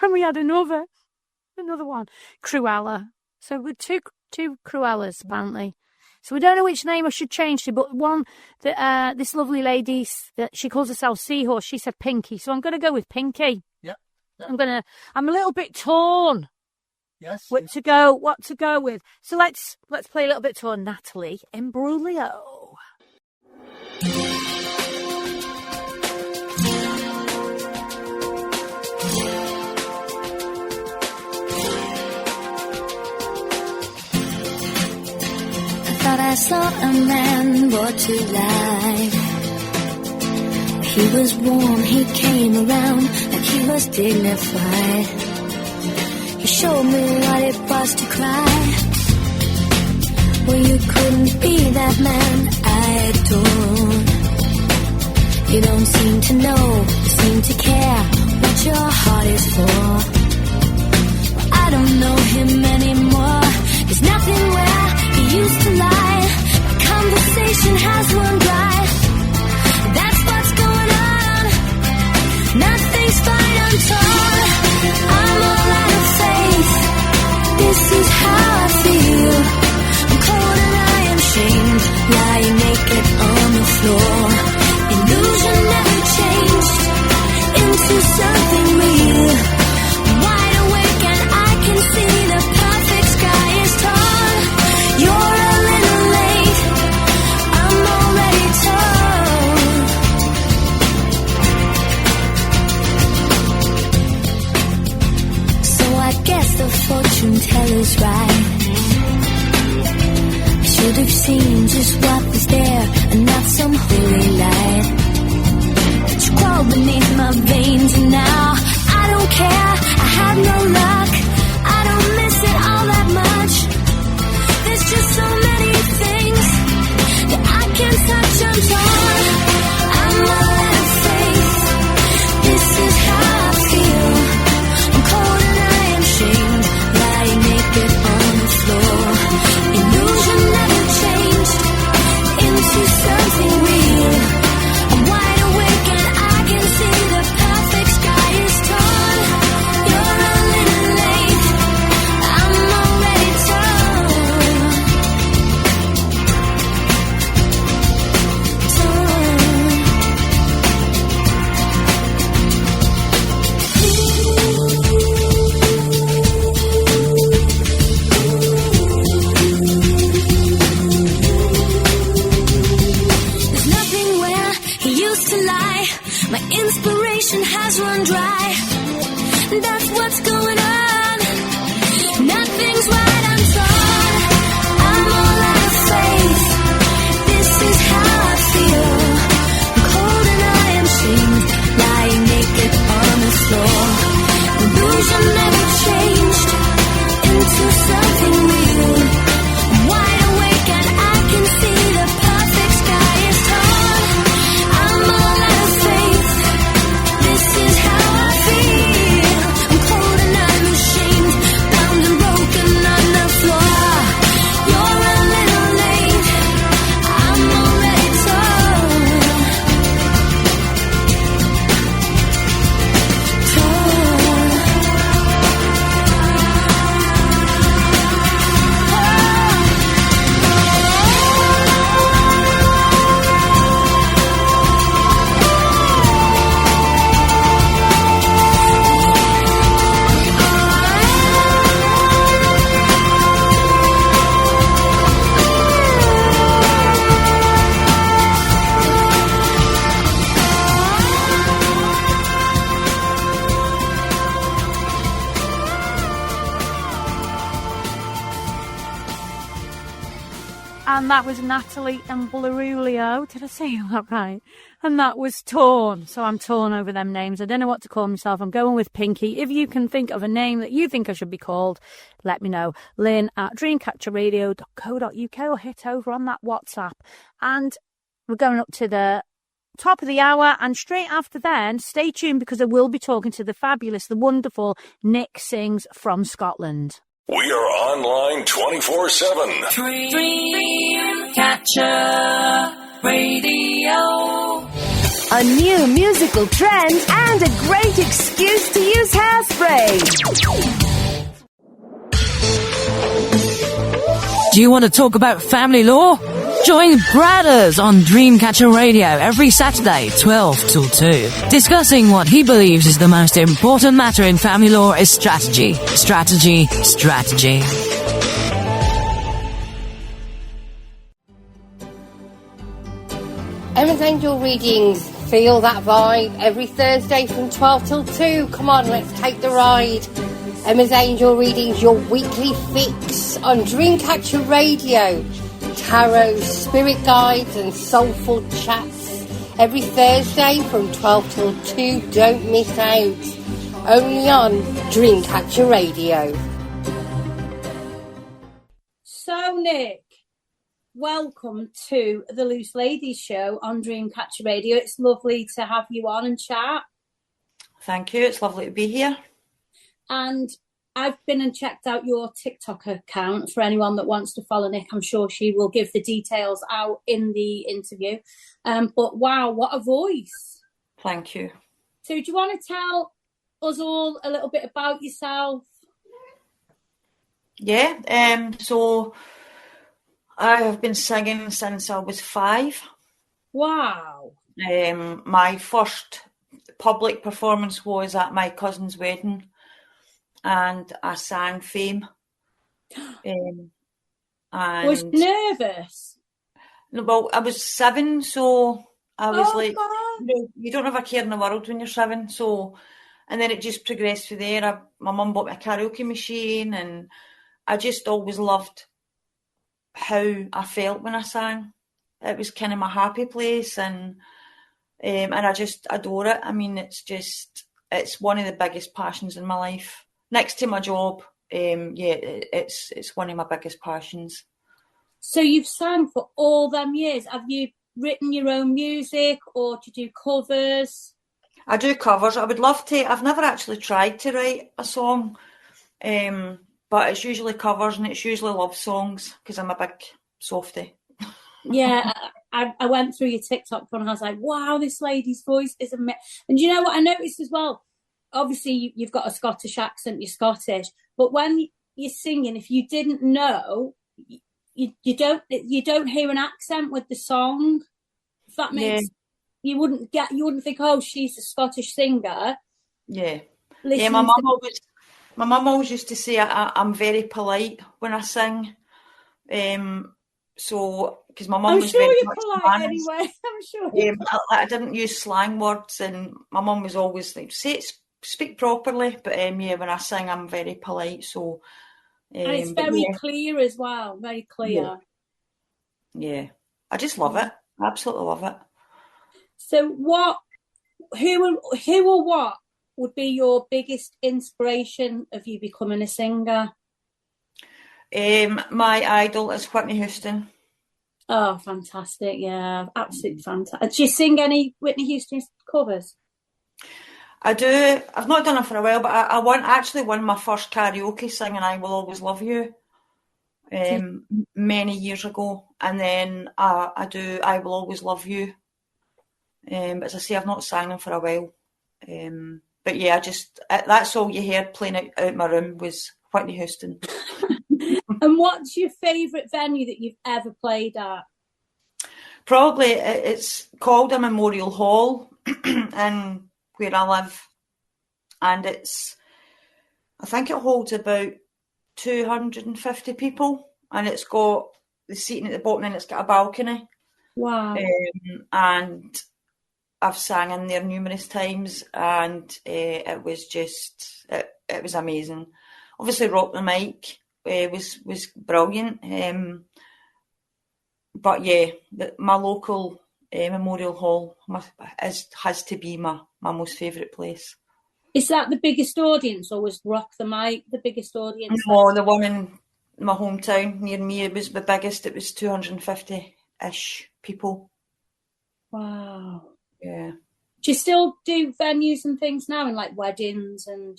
And we had another one, Cruella. So we're two Cruellas, apparently. So we don't know which name I should change to, but one that this lovely lady, that she calls herself Seahorse, she said Pinky. So I'm going to go with Pinky. Yeah. I'm a little bit torn. Yes. What to go with. So let's play a little bit to Natalie Imbruglia. I saw a man brought to life. He was warm, he came around like he was dignified. He showed me what it was to cry. Well, you couldn't be that man I adored. You don't seem to know, seem to care what your heart is for. Well, I don't know him anymore. There's nothing where he used to lie. My conversation has run dry. That's what's going on. Nothing's fine, I'm torn. I'm all out of faith. This is how I feel. I'm cold and I am shamed, lying naked on the floor. Illusion never changed. beneath my veins. And now I don't care, I have no luck, I don't miss it all that much. There's just so many things that I can't touch. I'm torn, I'm all out of faith. This is how I feel. I'm cold and I am shamed, lying naked on the floor. Illusion never changed into something real. I'm wide awake and I can see the perfect sky is torn. You're a little late, I'm already torn. There's nothing where he used to lie. My inspiration has run dry. That's what's going on. Nothing's right, I'm torn. I'm all out of faith. This is how I feel. I'm cold and I am shamed, lying naked on the floor. Illusion never changed into something real. I'm wide awake and I can see the perfect sky is torn. I'm all out of faith. This is how I feel. I'm cold and I'm ashamed, bound and broken on the floor. You're a little late, I'm already torn. And that was Natalie and Blarulio. Did I say that right? And that was Torn. So I'm torn over them names. I don't know what to call myself. I'm going with Pinky. If you can think of a name that you think I should be called, let me know. Lynne at dreamcatcherradio.co.uk or hit over on that WhatsApp. And we're going up to the top of the hour. And straight after then, stay tuned because I will be talking to the fabulous, the wonderful Nick Sings from Scotland. We are online 24/7. Dreamcatcher Radio. A new musical trend and a great excuse to use hairspray. Do you want to talk about family law? Join Brothers on Dreamcatcher Radio every Saturday, 12 till 2. Discussing what he believes is the most important matter in family law is strategy. Strategy, strategy. Emma's Angel Readings, feel that vibe every Thursday from 12 till 2. Come on, let's take the ride. Emma's Angel Readings, your weekly fix on Dreamcatcher Radio. Tarot, spirit guides and soulful chats every Thursday from 12 till 2. Don't miss out. Only on Dreamcatcher Radio. So, Nick, welcome to the Loose Ladies Show on Dreamcatcher Radio. It's lovely to have you on and chat. Thank you. It's lovely to be here. And I've been and checked out your TikTok account for anyone that wants to follow Nick. I'm sure she will give the details out in the interview. But wow, what a voice. Thank you. So do you want to tell us all a little bit about yourself? Yeah. So I have been singing since I was 5. Wow. My first public performance was at my cousin's wedding. And I sang Fame. And was you nervous? No, well, I was 7, so I was you don't have a care in the world when you're 7. So, and then it just progressed from there. My mum bought me a karaoke machine, and I just always loved how I felt when I sang. It was kind of my happy place, and and I just adore it. I mean, it's one of the biggest passions in my life. Next to my job, it's one of my biggest passions. So you've sang for all them years. Have you written your own music, or do you do covers? I do covers. I would love to. I've never actually tried to write a song, but it's usually covers, and it's usually love songs because I'm a big softie. Yeah, I went through your TikTok and I was like, wow, this lady's voice is amazing. And you know what I noticed as well? Obviously, you've got a Scottish accent, you're Scottish, but when you're singing, if you didn't know, you don't hear an accent with the song. If that makes you wouldn't think, oh, she's a Scottish singer. Yeah, yeah. My mum always used to say I'm very polite when I sing. So, because my mum was very much polite anyway. I'm sure. I didn't use slang words, and my mum was always like, speak properly. But when I sing, I'm very polite. So, and it's very clear as well. Very clear. Yeah, I just love it. I absolutely love it. So, who or what would be your biggest inspiration of you becoming a singer? My idol is Whitney Houston. Oh, fantastic. Yeah, absolutely fantastic. Do you sing any Whitney Houston covers? I do. I've not done it for a while, but I won my first karaoke singing I Will Always Love You many years ago. And then I do I Will Always Love You. But as I say, I've not sang them for a while. But yeah, that's all you heard playing out my room was Whitney Houston. And what's your favourite venue that you've ever played at? Probably it's called a Memorial Hall in where I live, and I think it holds about 250 people, and it's got the seating at the bottom and it's got a balcony. Wow. And I've sang in there numerous times, and it was just it was amazing. Obviously, Rock the Mic was brilliant, but yeah, my local Memorial Hall has to be my most favourite place. Is that the biggest audience, or was Rock the Mic the biggest audience? No, the one in my hometown near me, it was the biggest. It was 250-ish people. Wow. Yeah. Do you still do venues and things now, in like weddings and?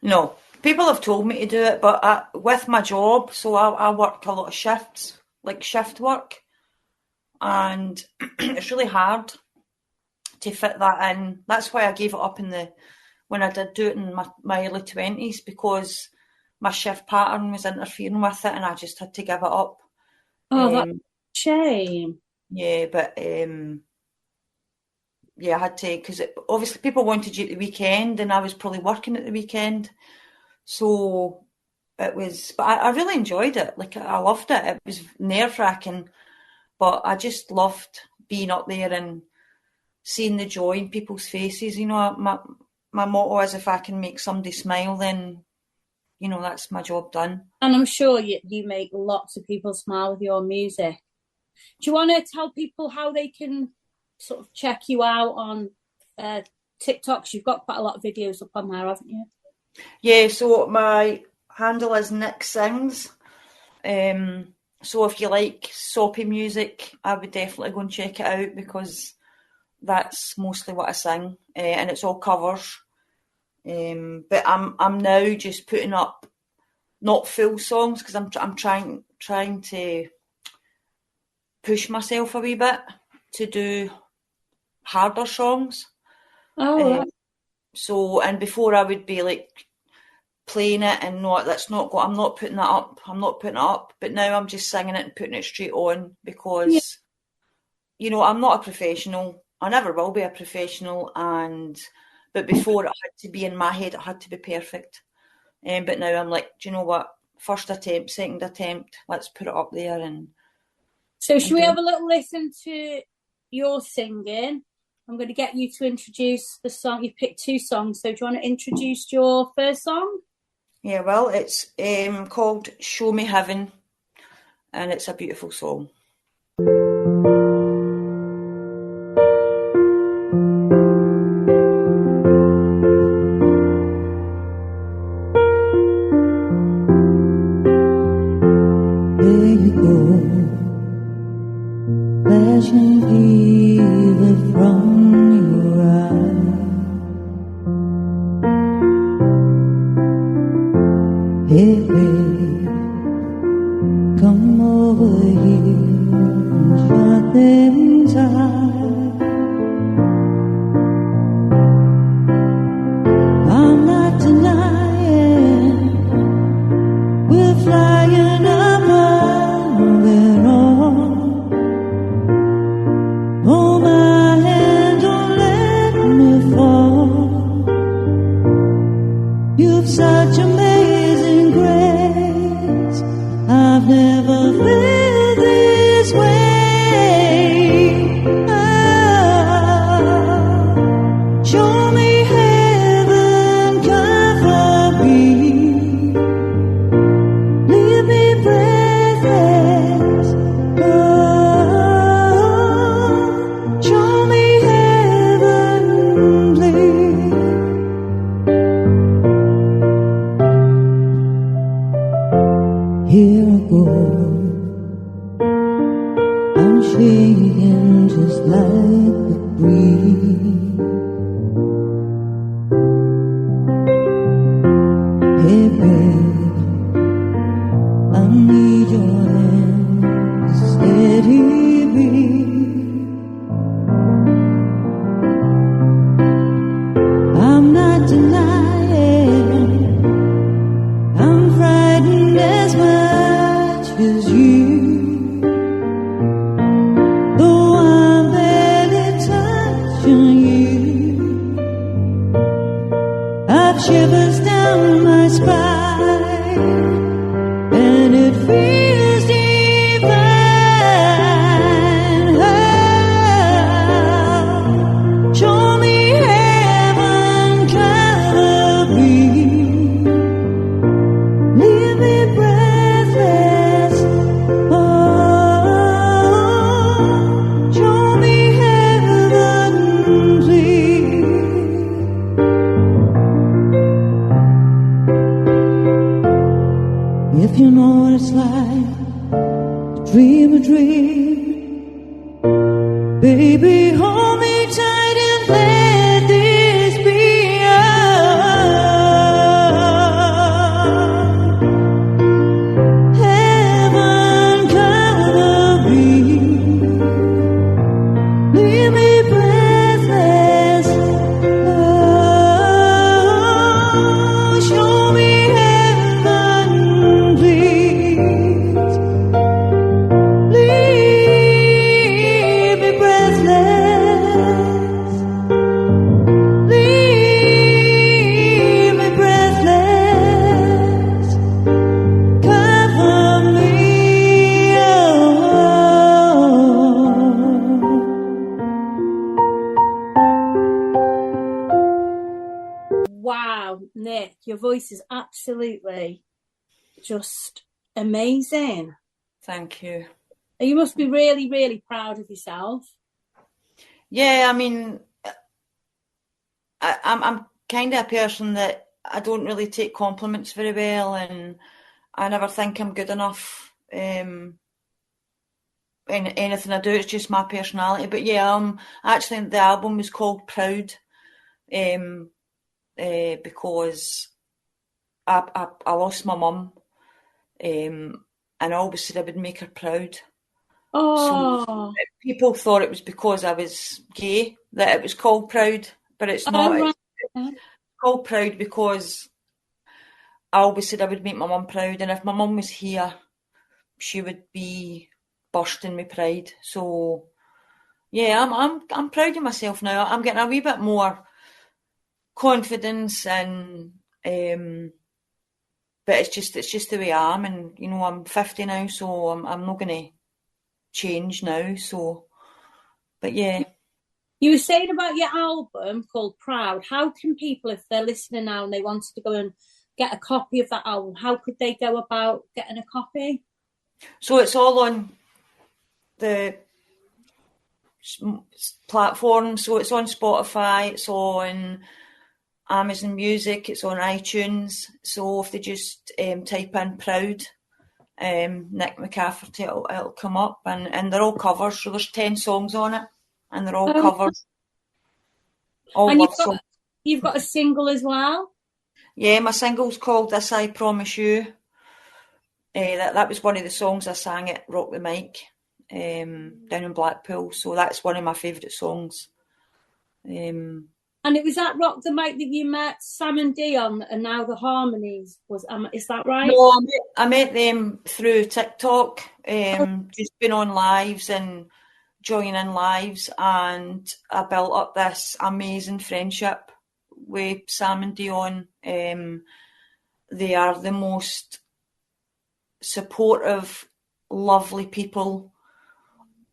No, people have told me to do it, but with my job, so I work a lot of shifts, like shift work, and it's really hard to fit that in. That's why I gave it up when I did do it in my early 20s, because my shift pattern was interfering with it, and I just had to give it up. Oh, that's a shame. Yeah, but I had to, because obviously people wanted you at the weekend, and I was probably working at the weekend, so it was. But I really enjoyed it. Like, I loved it. It was nerve-wracking, but I just loved being up there and seeing the joy in people's faces. You know, my motto is, if I can make somebody smile, then that's my job done. And I'm sure you make lots of people smile with your music. Do you want to tell people how they can sort of check you out on TikTok? You've got quite a lot of videos up on there, haven't you? Yeah, so my handle is Nick Sings. So if you like soppy music, I would definitely go and check it out, because that's mostly what I sing, and it's all covers. But I'm now just putting up not full songs, because I'm trying to push myself a wee bit to do harder songs. Oh, right. So, and before I would be like playing it and I'm not putting it up, but now I'm just singing it and putting it straight on, because I'm not a professional. I never will be a professional, but before, it had to be in my head, it had to be perfect. But now I'm like, do you know what? First attempt, second attempt, let's put it up there. And so should we have a little listen to your singing? I'm going to get you to introduce the song. You've picked two songs, so do you want to introduce your first song? Yeah, well, it's called Show Me Heaven, and it's a beautiful song. have shivers down my spine, and it feels divine. Oh, show me heaven, cloud breeze, leave me breathless. Oh, show me heaven, please. If you know what it's like to dream a dream, baby, hold me tight and let this be heaven, come be, leave me breathless. Oh, show me heaven, please. Leave me breathless. Leave me breathless. Cover me. Wow, Nick, your voice is absolutely just amazing. Thank you. You must be really, really proud of yourself. Yeah, I mean, I'm kind of a person that I don't really take compliments very well, and I never think I'm good enough. In anything I do, it's just my personality. But yeah, actually the album was called Proud, because I lost my mum, and I always said I would make her proud. Oh, So people thought it was because I was gay that it was called Proud, but it's not. right. It's called Proud because I always said I would make my mum proud, and if my mum was here, she would be bursting with pride. So yeah, I'm proud of myself now. I'm getting a wee bit more confidence, and but it's just the way I am, and you know, I'm 50 now, so I'm not going to change now. So, but yeah. You were saying about your album called Proud. How can people, if they're listening now and they wanted to go and get a copy of that album, how could they go about getting a copy? So it's all on the platform. So it's on Spotify, it's on Amazon Music, it's on iTunes. So if they just type in Proud, Nick McCafferty, it'll come up, and they're all covers. So there's 10 songs on it, and they're all covers. All and love songs. You've got a single as well? Yeah, my single's called This I Promise You. That was one of the songs I sang at Rock the Mic down in Blackpool. So that's one of my favourite songs. And it was at Rock the Mic that you met Sam and Dion, and now the Harmonies. Is that right? No, I met them through TikTok. Just been on lives and joining in lives, and I built up this amazing friendship with Sam and Dion. They are the most supportive, lovely people.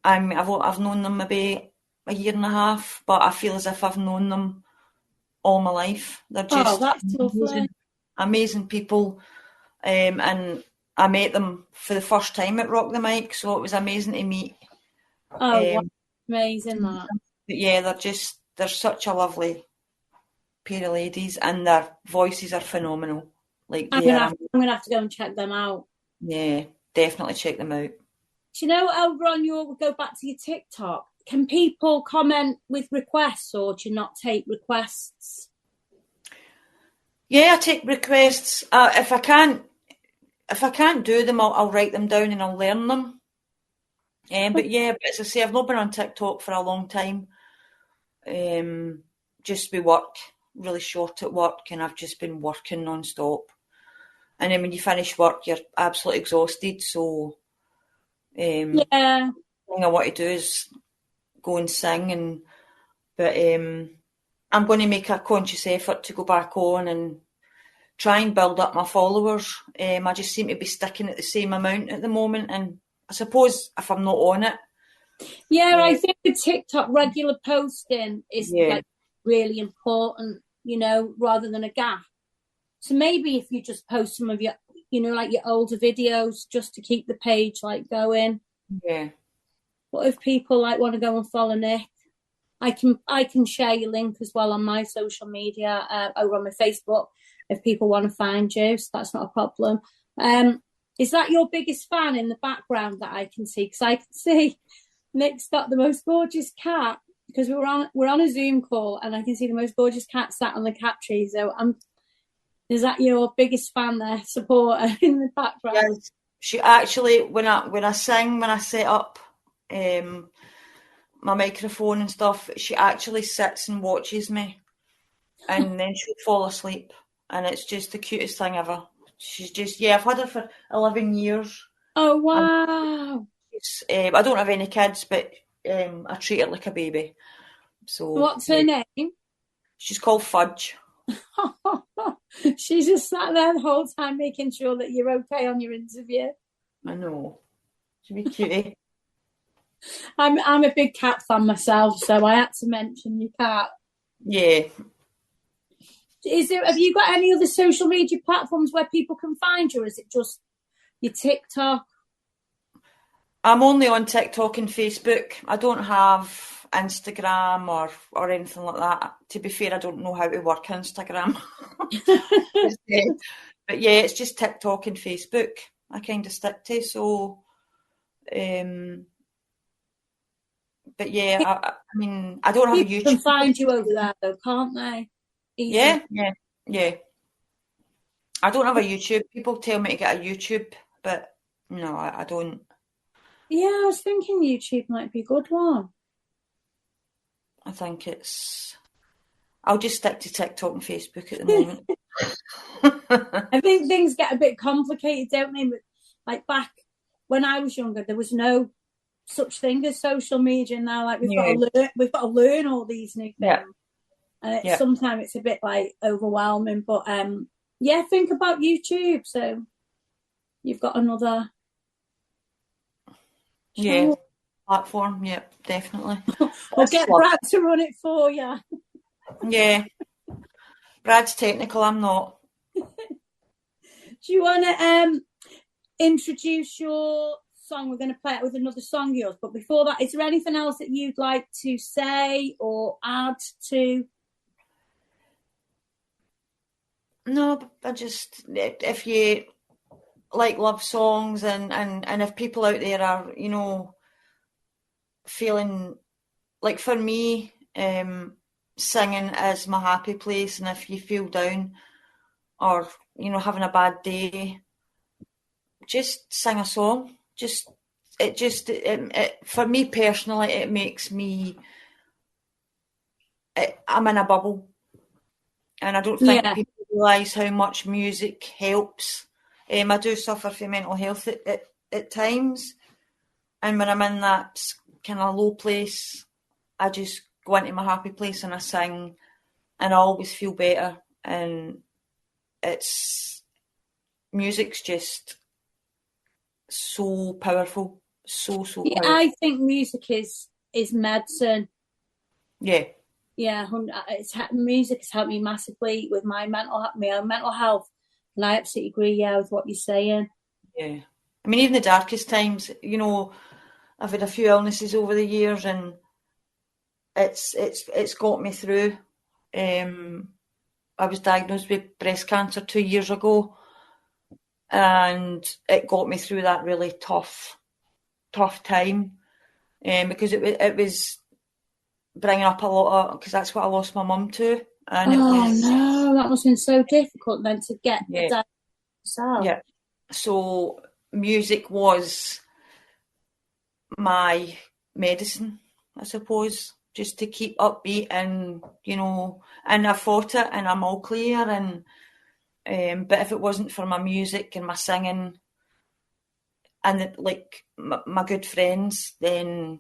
I've known them maybe a year and a half, but I feel as if I've known them all my life. They're just that's lovely. Amazing people. And I met them for the first time at Rock the Mic, so it was amazing to meet. Wow. Amazing that. But yeah, they're such a lovely pair of ladies, and their voices are phenomenal. I'm gonna have to go and check them out. Yeah, definitely check them out. Do you know, Elder, we'll go back to your TikTok. Can people comment with requests, or do you not take requests? Yeah, I take requests. If I can't do them, I'll write them down and I'll learn them. But as I say, I've not been on TikTok for a long time. Just with work, really short at work, and I've just been working non-stop. And then when you finish work, you're absolutely exhausted. So, the thing I want to do is go and sing, but I'm going to make a conscious effort to go back on and try and build up my followers. I just seem to be sticking at the same amount at the moment, and I suppose if I'm not on it. Yeah, I think the TikTok regular posting is like really important, you know, rather than a gap. So maybe if you just post some of your, you know, like your older videos just to keep the page like going. Yeah. What if people like want to go and follow Nick? I can share your link as well on my social media over on my Facebook if people want to find you. So that's not a problem. Is that your biggest fan in the background that I can see? Because I can see Nick's got the most gorgeous cat, because we're on a Zoom call and I can see the most gorgeous cat sat on the cat tree. So is that your biggest fan there, supporter in the background? Yes. She actually, when I sing, when I set up my microphone and stuff, she actually sits and watches me, and then she'll fall asleep, and it's just the cutest thing ever. She's just, I've had her for 11 years. Oh, wow. I don't have any kids, but I treat her like a baby. So what's her name? She's called Fudge. She's just sat there the whole time making sure that you're okay on your interview. I know. She'd be cutie. I'm a big cat fan myself, so I had to mention your cat. Yeah. Have you got any other social media platforms where people can find you, or is it just your TikTok? I'm only on TikTok and Facebook. I don't have Instagram or anything like that. To be fair, I don't know how to work Instagram. But yeah, it's just TikTok and Facebook I kind of stick to. So, but yeah, I mean, I don't have a YouTube. People can find you over there, though, can't they? Easy. Yeah. I don't have a YouTube. People tell me to get a YouTube, but no, I don't. Yeah, I was thinking YouTube might be a good one. I think I'll just stick to TikTok and Facebook at the moment. I think things get a bit complicated, don't they? Like back when I was younger, there was no such thing as social media. Now, like we've got to learn all these new things, and sometimes it's a bit like overwhelming. But think about YouTube. So you've got another platform. Yeah, definitely. I'll get Brad to run it for you. Yeah, Brad's technical. I'm not. Do you want to introduce your song? We're going to play it with another song of yours, but before that, is there anything else that you'd like to say or add to? No, I just, if you like love songs and if people out there are, you know, feeling like, for me, singing is my happy place, and if you feel down or, you know, having a bad day, just sing a song. For me personally, it makes me, I'm in a bubble, and I don't think people realise how much music helps. I do suffer from mental health at times, and when I'm in that kind of low place, I just go into my happy place and I sing, and I always feel better. And music's just so powerful, so powerful. I think music is medicine. Yeah. Yeah, music has helped me massively with my mental health, and I absolutely agree, with what you're saying. Yeah, I mean, even the darkest times, you know, I've had a few illnesses over the years, and it's got me through. I was diagnosed with breast cancer 2 years ago, and it got me through that really tough time, because it was bringing up a lot of, because that's what I lost my mum to. And no, that must have been so difficult then to get the diagnosis yourself. Yeah, so music was my medicine, I suppose, just to keep upbeat, and, you know, and I fought it, and I'm all clear, and but if it wasn't for my music and my singing and like my good friends, then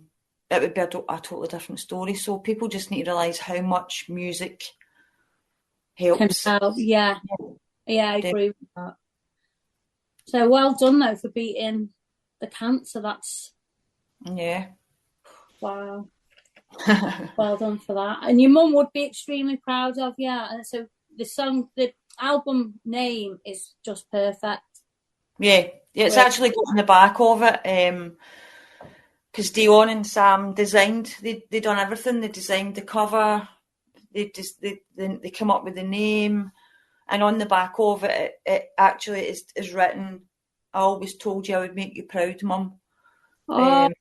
it would be a totally different story. So people just need to realise how much music helps. Can help. Yeah, I agree with that. So well done though for beating the cancer. That's wow. Well done for that. And your mum would be extremely proud of you. And so the album name is just perfect. Yeah, it's actually got on the back of it. Because Dion and Sam designed, they done everything. They designed the cover. They come up with the name, and on the back of it, it actually is written, "I always told you I would make you proud, Mum." And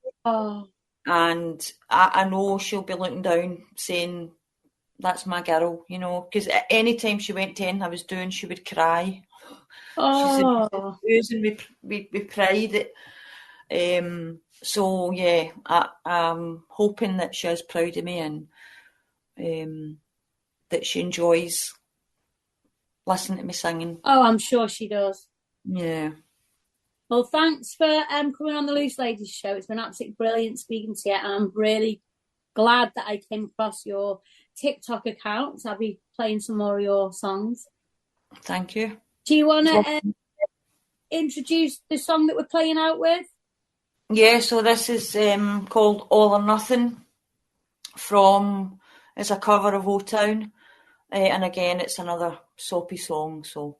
I know she'll be looking down, saying, "That's my girl," you know. Because any time she went to anything I was doing, she would cry. She's oozing with pride. So yeah, I'm hoping that she's proud of me and that she enjoys listening to me singing. Oh, I'm sure she does. Yeah. Well, thanks for coming on the Loose Ladies show. It's been absolutely brilliant speaking to you, and I'm really glad that I came across your TikTok account. So I'll be playing some more of your songs. Thank you. Do you want to introduce the song that we're playing out with? Yeah, so this is called All or Nothing it's a cover of O-Town. And again, it's another soapy song, so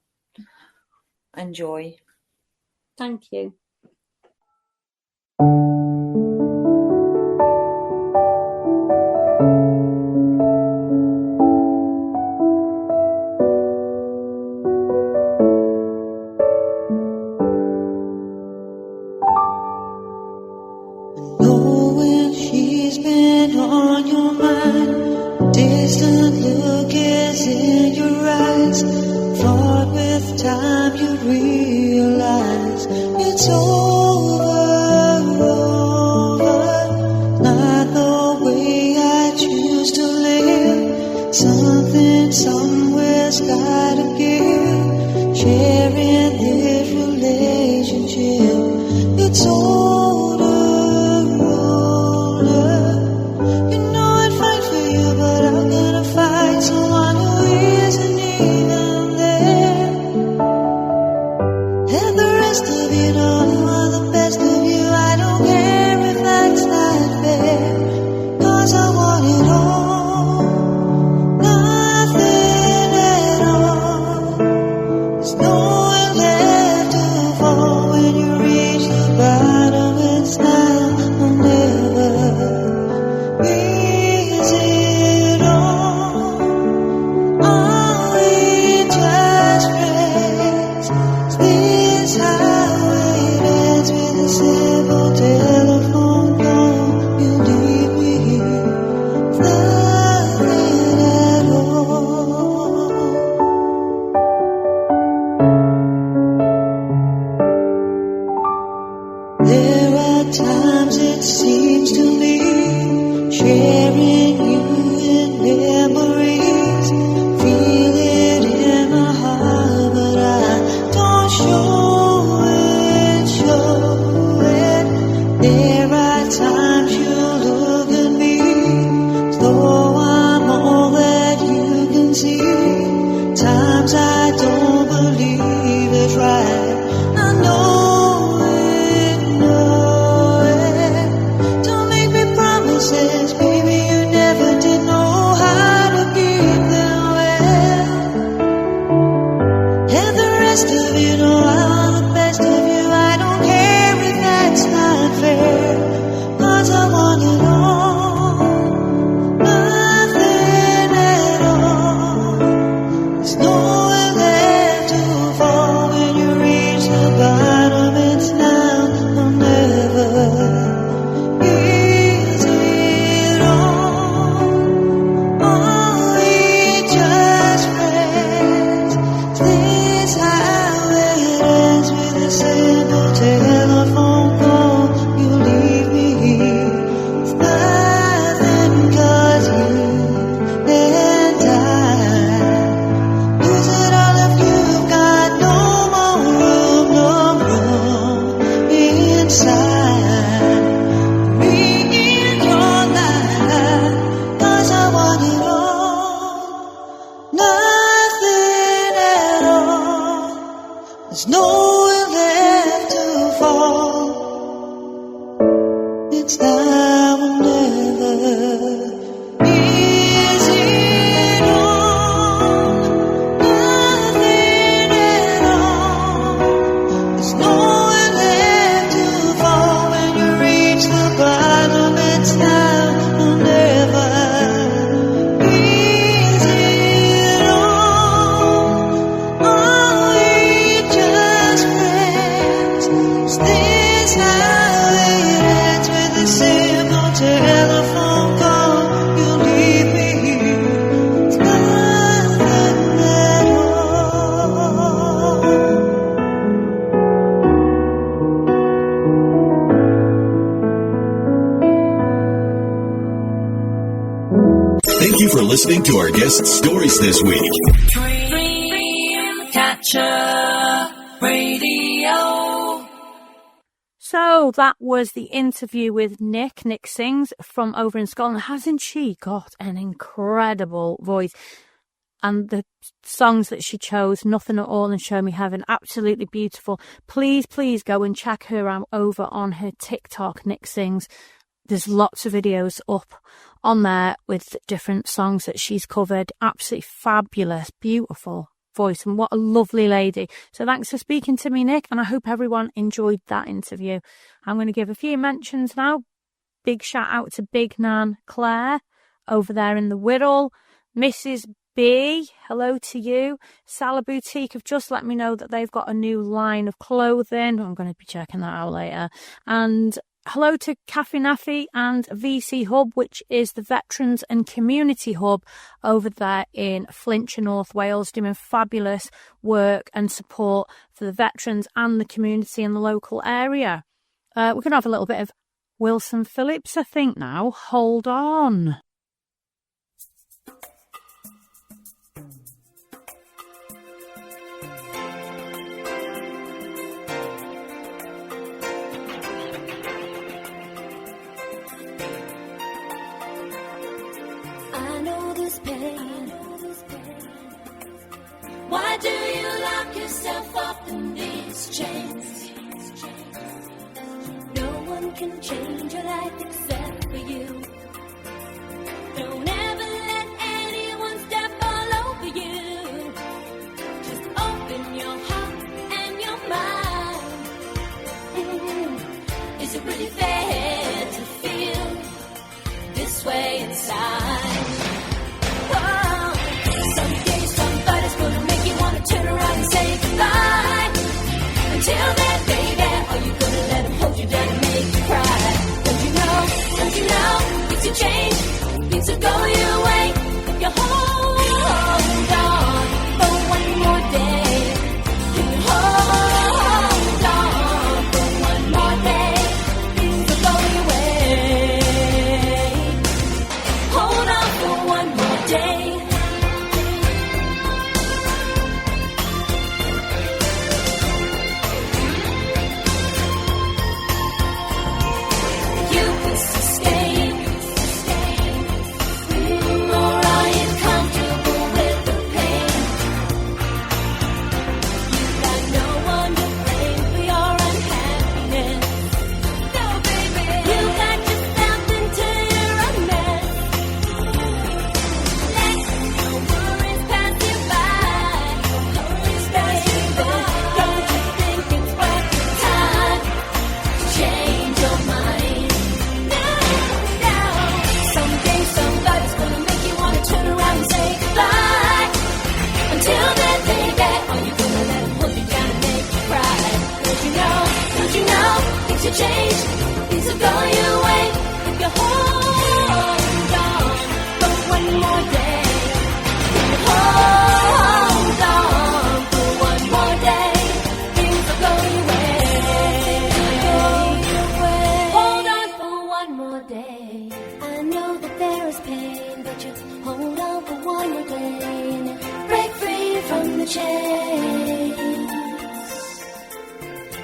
enjoy. Thank you. Knowing she's been on your mind, distant look is in your eyes. Thought with time you realize it's over, not the way I choose to live. Something somewhere's gotta give. Sharing this relationship, it's older. You know I'd fight for you, but I'm gonna fight someone who isn't even there. And the rest of you know you are the best of you. I don't care if that's not fair, 'cause I want it all, nothing at all. There's nowhere left to fall. It's now or never. Is it all? Nothing at all. There's nowhere left to fall. When you reach the bottom, it's now or never. Is it all? Are we just friends? Is this how it ends, with a simple telephone call? You leave me here. It's nothing at all. Thank you for listening to our guest stories this week. Dreamcatcher Radio. So that was the interview with Nick. Nick sings from over in Scotland. Hasn't she got an incredible voice? And the songs that she chose, Nothing at All and Show Me Heaven, absolutely beautiful. Please go and check her out over on her TikTok, Nick Sings. There's lots of videos up on there with different songs that she's covered. Absolutely fabulous, beautiful voice, and what a lovely lady. So thanks for speaking to me, Nick, and I hope everyone enjoyed that interview. I'm going to give a few mentions now. Big shout out to Big Nan Claire over there in the Wirral. Mrs. B, hello to you. Salah Boutique have just let me know that they've got a new line of clothing. I'm going to be checking that out later. And hello to Cafe Naffy and VC Hub, which is the Veterans and Community Hub over there in Flintshire, North Wales, doing fabulous work and support for the veterans and the community in the local area. We're going to have a little bit of Wilson Phillips, I think, now. Hold on. Why do you lock yourself up in these chains? No one can change your life except for you. Don't ever let anyone step all over you. Just open your heart and your mind. Is it really fair to feel this way inside? Whoa. Someday somebody's gonna make you wanna turn around and say goodbye. Until then, baby, are you gonna let him hold you down and make you cry? Don't you know, things will change, things will go your way. If you hold on for one more day, if you hold on for one more day, things will go your way. Hold on for one more day. Change, things will go your way if you hold on for one more day. If you hold on for one more day, things will go your way. Hold on for one more day. I know that there is pain, but you hold on for one more day and you break free from the chains.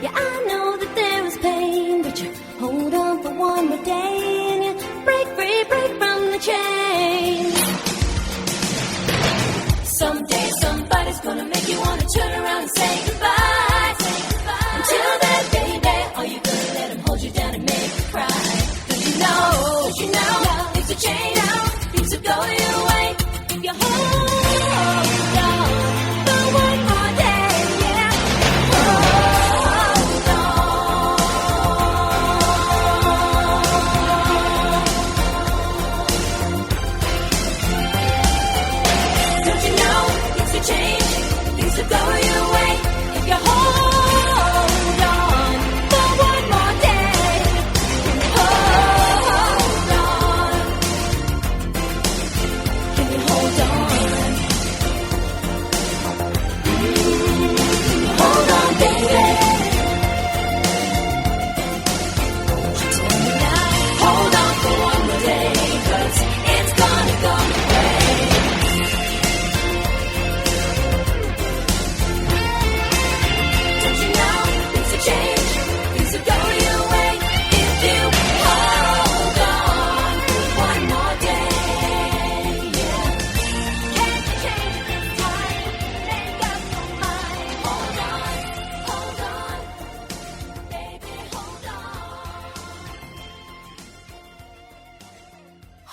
Yeah, I know that there is pain, but you hold on for one more day and you break free from the chains. Someday somebody's gonna make you wanna turn around and say goodbye.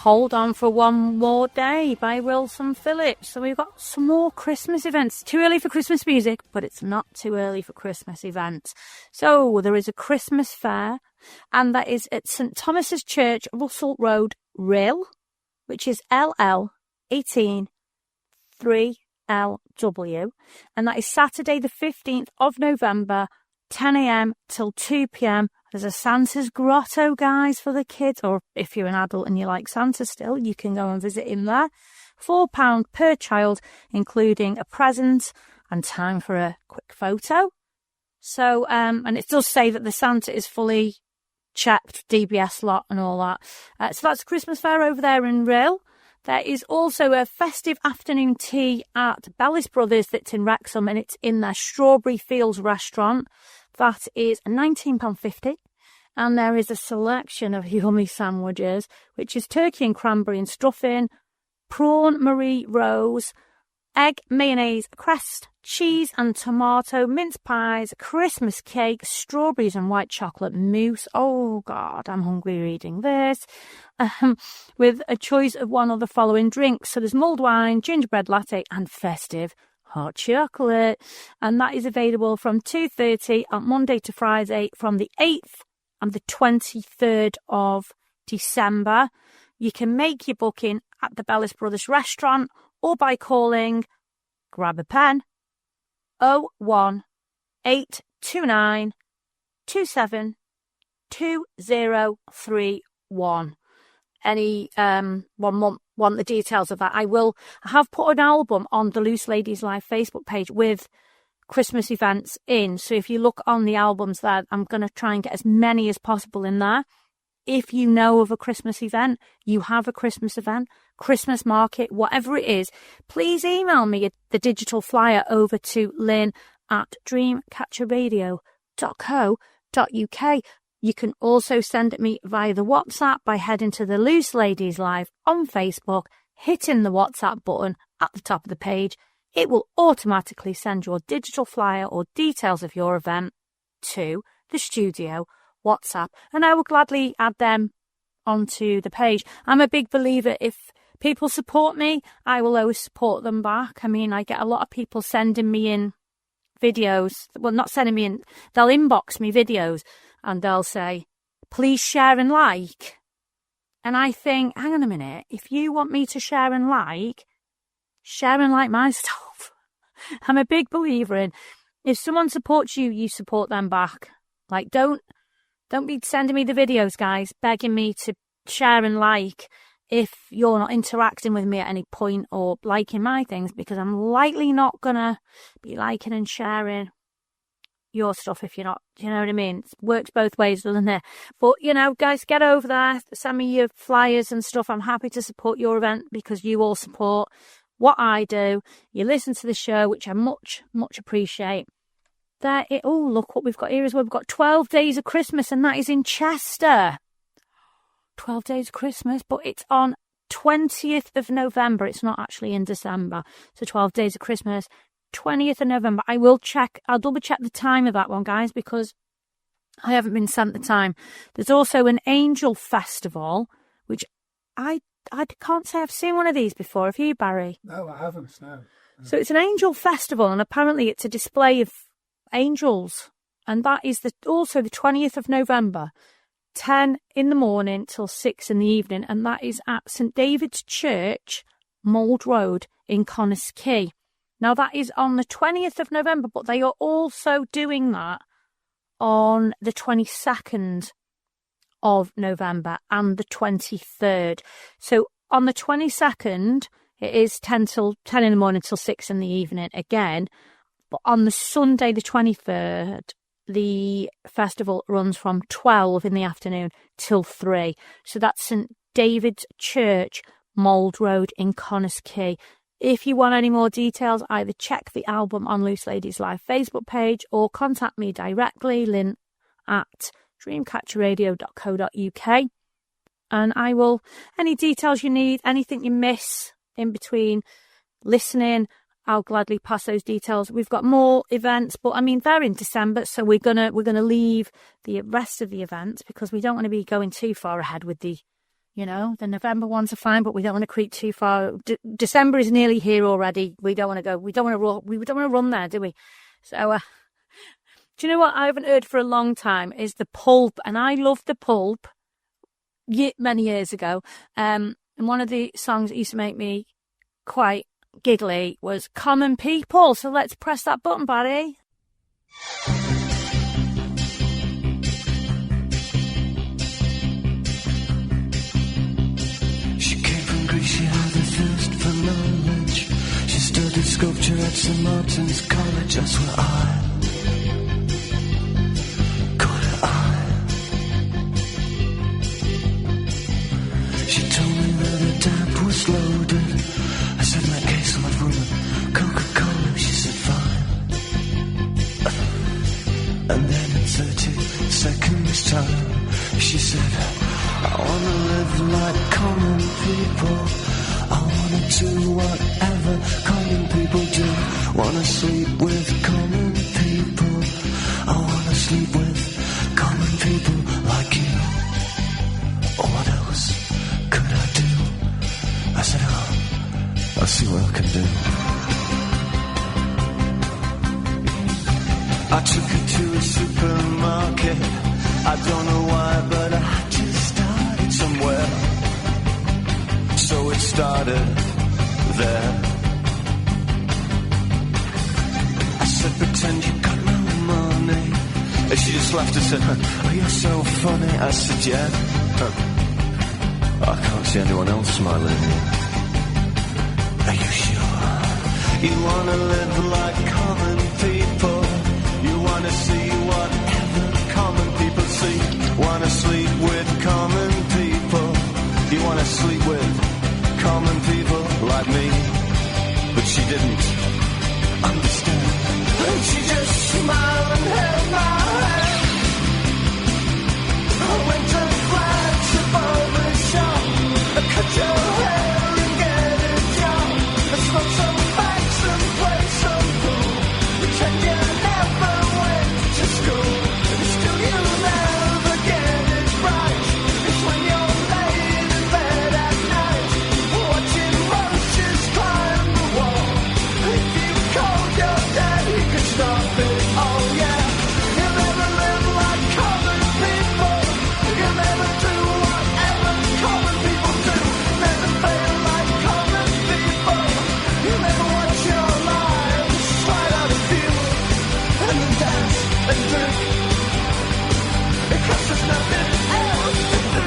Hold On for One More Day by Wilson Phillips. So we've got some more Christmas events. Too early for Christmas music, but it's not too early for Christmas events. So there is a Christmas fair, and that is at St Thomas's Church, Russell Road, Rill, which is LL18 3LW. And that is Saturday the 15th of November, 10 a.m. till 2 p.m. There's a Santa's grotto, guys, for the kids, or if you're an adult and you like Santa still, you can go and visit him there. £4 per child, including a present and time for a quick photo. So, and it does say that the Santa is fully checked, DBS lot and all that. So that's a Christmas fair over there in Rill. There is also a festive afternoon tea at Bellis Brothers that's in Wrexham, and it's in their Strawberry Fields restaurant. That is £19.50. And there is a selection of yummy sandwiches, which is turkey and cranberry and stuffing, prawn Marie Rose, egg, mayonnaise, crest, cheese and tomato, mince pies, Christmas cake, strawberries and white chocolate mousse. Oh, God, I'm hungry reading this. With a choice of one of the following drinks. So there's mulled wine, gingerbread latte and festive hot chocolate. And that is available from 2:30 on Monday to Friday from the 8th and the 23rd of December. You can make your booking at the Bellis Brothers restaurant or by calling, grab a pen, 01829 27 2031. Any want the details of that? I have put an album on the Loose Ladies Live Facebook page with Christmas events in. So if you look on the albums there, I'm going to try and get as many as possible in there. If you know of a Christmas event, you have a Christmas event, Christmas market, whatever it is, please email me the digital flyer over to Lynne at dreamcatcherradio.co.uk. You can also send it me via the WhatsApp by heading to the Loose Ladies Live on Facebook, hitting the WhatsApp button at the top of the page. It will automatically send your digital flyer or details of your event to the studio WhatsApp, and I will gladly add them onto the page. I'm a big believer, if people support me, I will always support them back. I mean, I get a lot of people sending me in videos, well, not sending me in, they'll inbox me videos and they'll say, please share and like. And I think, hang on a minute, if you want me to share and like my stuff. I'm a big believer in, if someone supports you, you support them back. Like, don't be sending me the videos, guys, begging me to share and like if you're not interacting with me at any point or liking my things, because I'm likely not going to be liking and sharing your stuff if you're not, you know what I mean? It works both ways, doesn't it? But, you know, guys, get over there. Send me your flyers and stuff. I'm happy to support your event because you all support what I do. You listen to the show, which I much, much appreciate. Oh, look what we've got here as well. We've got 12 Days of Christmas, and that is in Chester. 12 Days of Christmas, but it's on 20th of November. It's not actually in December. So 12 Days of Christmas, 20th of November. I'll double check the time of that one, guys, because I haven't been sent the time. There's also an Angel Festival, which I can't say I've seen one of these before. Have you, Barry? No, I haven't, no. So it's an Angel Festival, and apparently it's a display of angels, and that is also the 20th of November, 10 in the morning till 6 in the evening, and that is at St David's Church, Mould Road in Connors-Quay. Now that is on the 20th of November, but they are also doing that on the 22nd of November and the 23rd. So on the 22nd, it is 10 in the morning till 6 in the evening again. But on the Sunday, the 23rd, the festival runs from 12 in the afternoon till 3. So that's St David's Church, Mould Road in Connors-Quay. If you want any more details, either check the album on Loose Ladies Live Facebook page or contact me directly, Lynne at dreamcatcherradio.co.uk. And I will, any details you need, anything you miss in between listening, I'll gladly pass those details. We've got more events, but I mean, they're in December, so we're gonna leave the rest of the events because we don't want to be going too far ahead with the You know, the November ones are fine, but we don't want to creep too far. December is nearly here already. We don't want to go. We don't want to run there, do we? So, do you know what I haven't heard for a long time is the Pulp, and I loved the Pulp many years ago. And one of the songs that used to make me quite giggly was Common People. So let's press that button, Barry. She had a thirst for knowledge. She studied sculpture at St. Martin's College. That's where I caught her eye. She told me that her dad was loaded. I said, in that case, I'll have rum and Coca-Cola. She said, fine. And then in 30 seconds time, she said, I wanna live like common people. I wanna do whatever common people do. Wanna sleep with common people. I wanna sleep with common people like you. What else could I do? I said, I'll see what I can do. I took her to a supermarket. I don't know why, but I just started somewhere. So it started there. I said, pretend you got no money. And she just laughed and said, oh, you're so funny. I said, yeah. I can't see anyone else smiling. Are you sure? You wanna live like common people. You wanna see whatever common people see. Wanna sleep with common people. You wanna sleep with common people like me. But she didn't understand. And she just smiled and held my hand. I went to flats above the shop. I cut your hair and get a job. I smoked some packs and played some pool. Pretend you never went to school. And still you never get it right. It's when you're laid in bed at night, watching roaches climb the wall. If you called your dad, he could stop it. Oh yeah. You never live like common people. You never do whatever common people do. Never fail like common people. You never watch your lives slide out of view. And then dance and drink. Because there's nothing else to do.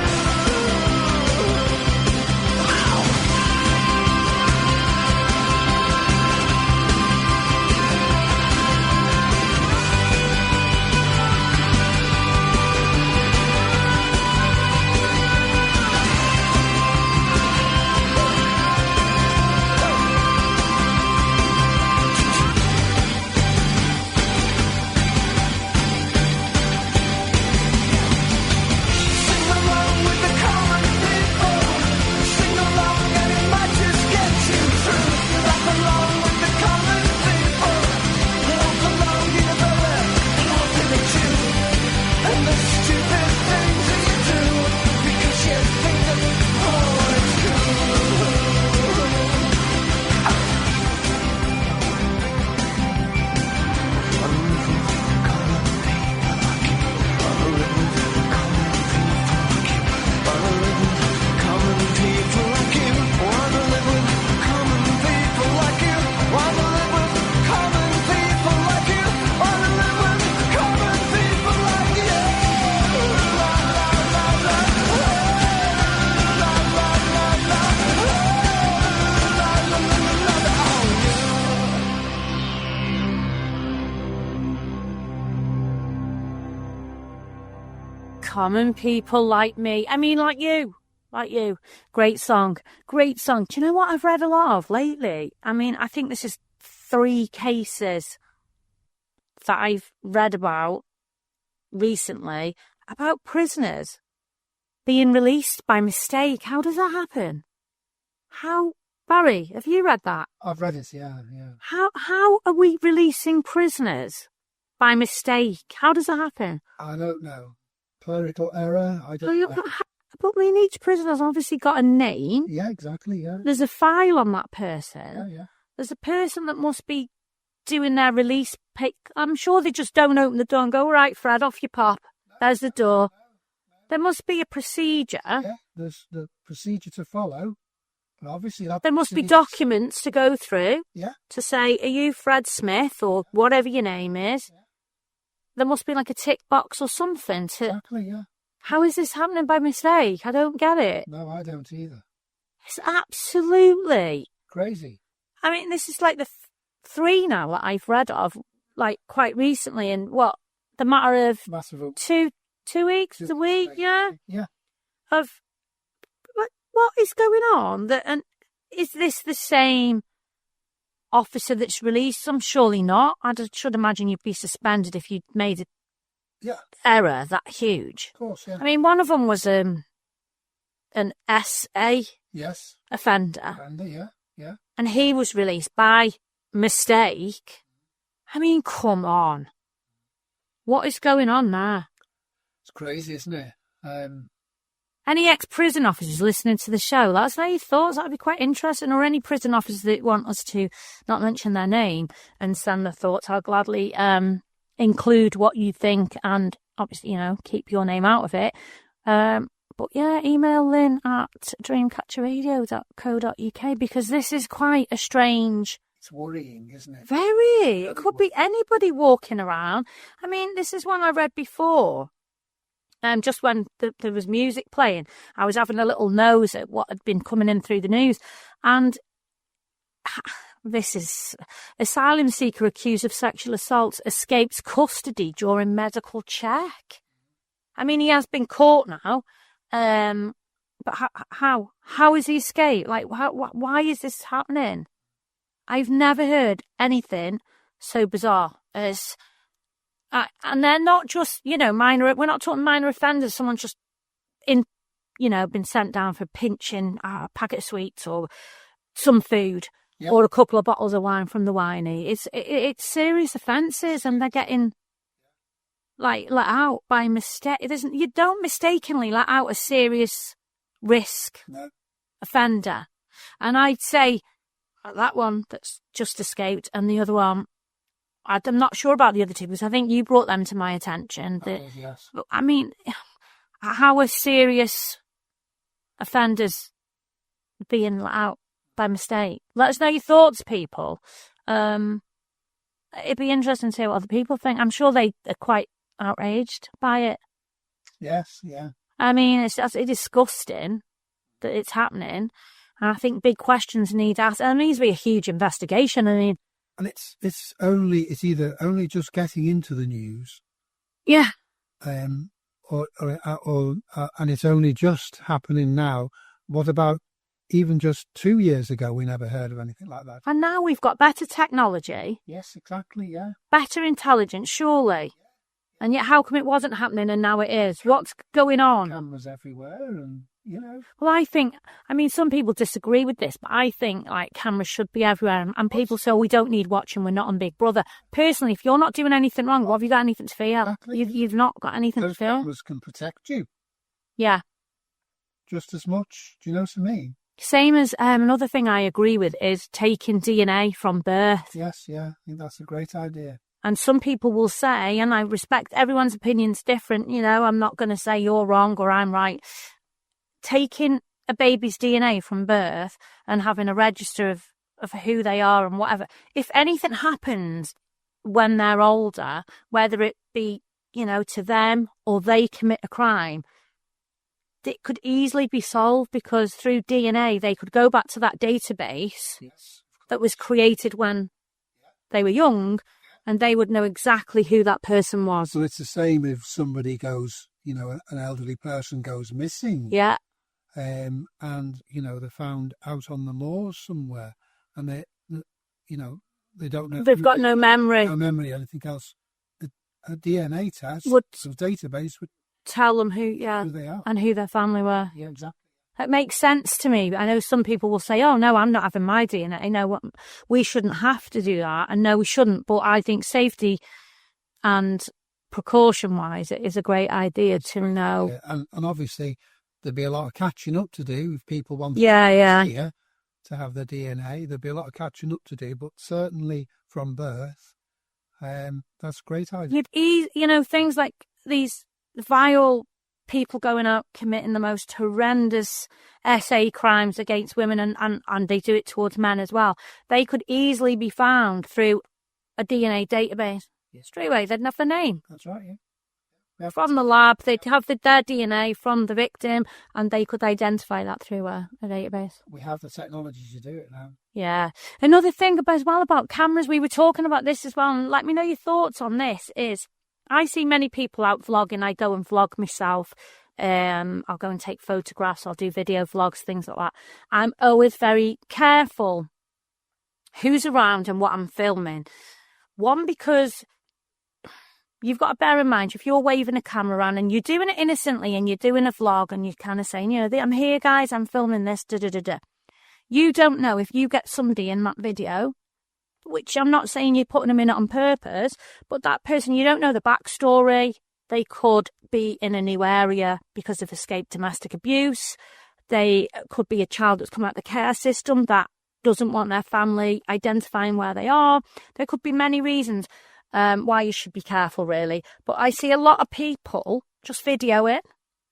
Sing along with the common people. Sing along and it might just get you through. Laugh along with the common people. Walk along in a boat and laughing at you. And the stupid things that you do. Because you think that, oh, it's cool. Common people like you. Wanna live with common people like you. Wanna live with common people like you. Wanna live with common people like you. La la la la. La la la la. La la la la. Common people like me. I mean, like you. Like you. Great song. Great song. Do you know what I've read a lot of lately? I mean, I think this is 3 cases that I've read about recently about prisoners being released by mistake. How does that happen? How, Barry, have you read that? I've read it, yeah. How are we releasing prisoners by mistake? How does that happen? I don't know. Clerical error? I don't know. But I mean, each prisoner's obviously got a name. Yeah, exactly, yeah. There's a file on that person. Yeah. There's a person that must be doing their release pick. I'm sure they just don't open the door and go, all right, Fred, off you pop. There's the door. There must be a procedure. Yeah, there's the procedure to follow. But obviously there must be documents to go through. Yeah. To say, are you Fred Smith or whatever your name is? Yeah. There must be like a tick box or something to... Exactly, yeah. How is this happening by mistake? I don't get it. No, I don't either. It's absolutely... crazy. I mean, this is like the 3 now that I've read of, like, quite recently in, the matter of two weeks, a week, yeah? Yeah. Of, what is going on? And is this the same officer that's released? I'm surely not. I should imagine you'd be suspended if you'd made an error that huge. Of course, yeah. I mean, one of them was an SA offender. Yeah. And he was released by mistake. I mean, come on. What is going on there? It's crazy, isn't it? Any ex-prison officers listening to the show, let us know your thoughts. That would be quite interesting. Or any prison officers that want us to not mention their name and send their thoughts. I'll gladly include what you think and obviously, keep your name out of it. But yeah, email Lynne at dreamcatcherradio.co.uk because this is quite a strange... It's worrying, isn't it? Very. It could be anybody walking around. I mean, this is one I read before. Just when there was music playing, I was having a little nose at what had been coming in through the news. And this is asylum seeker accused of sexual assault escapes custody during medical check. I mean, he has been caught now. But how is he escaped? Like, why is this happening? I've never heard anything so bizarre as, and they're not just, minor, we're not talking minor offenders, someone's just been sent down for pinching a packet of sweets or some food or a couple of bottles of wine from the winey. It's serious offences and they're getting, let out by mistake. You don't mistakenly let out a serious risk offender. And I'd say that one that's just escaped and the other one, I'm not sure about the other two because I think you brought them to my attention. Yes. I mean, how are serious offenders being let out by mistake? Let us know your thoughts, people. It'd be interesting to hear what other people think. I'm sure they are quite outraged by it. Yes, yeah. I mean, it's disgusting that it's happening. And I think big questions need asked. And there needs to be a huge investigation. I mean, and it's either only just getting into the news, yeah, or and it's only just happening now. What about even just 2 years ago? We never heard of anything like that. And now we've got better technology. Yes, exactly. Yeah, better intelligence, surely. And yet, how come it wasn't happening and now it is? What's going on? Cameras everywhere, and Well, I mean, some people disagree with this, but I think cameras should be everywhere. And people say, we don't need watching, we're not on Big Brother. Personally, if you're not doing anything wrong, what have you got anything to fear? Exactly. You've not got anything to fear. Those cameras can protect you. Yeah. Just as much. Do you know what I mean? Same as another thing I agree with is taking DNA from birth. Yes, yeah. I think that's a great idea. And some people will say, and I respect everyone's opinion's different, I'm not going to say you're wrong or I'm right. Taking a baby's DNA from birth and having a register of who they are and whatever, if anything happens when they're older, whether it be, to them or they commit a crime, it could easily be solved because through DNA, they could go back to that database that was created when they were young and they would know exactly who that person was. So it's the same if somebody goes, an elderly person goes missing. Yeah. And, they're found out on the moors somewhere and they don't know. They've got no memory. No memory, anything else. A DNA test, a database would tell them who they are and who their family were. Yeah, exactly. It makes sense to me. I know some people will say, oh, no, I'm not having my DNA. No, we shouldn't have to do that. And no, we shouldn't. But I think safety and precaution-wise, it is a great idea to know. Yeah. And obviously, there'd be a lot of catching up to do if people wanted Yeah. to have their DNA. There'd be a lot of catching up to do, but certainly from birth, that's a great idea. Things like these vile people going out committing the most horrendous SA crimes against women, and they do it towards men as well. They could easily be found through a DNA database. Straight away, they'd have the name. That's right, yeah. From the lab, they'd have their DNA from the victim, and they could identify that through a database. We have the technology to do it now. Yeah. Another thing about cameras, we were talking about this as well, and let me know your thoughts on this, is I see many people out vlogging. I go and vlog myself. I'll go and take photographs. I'll do video vlogs, things like that. I'm always very careful who's around and what I'm filming. One, because you've got to bear in mind, if you're waving a camera around and you're doing it innocently and you're doing a vlog and you're kind of saying, I'm here, guys, I'm filming this, you don't know if you get somebody in that video, which I'm not saying you're putting them in it on purpose, but that person, you don't know the backstory. They could be in a new area because of escaped domestic abuse. They could be a child that's come out of the care system that doesn't want their family identifying where they are. There could be many reasons why you should be careful, really. But I see a lot of people just video it,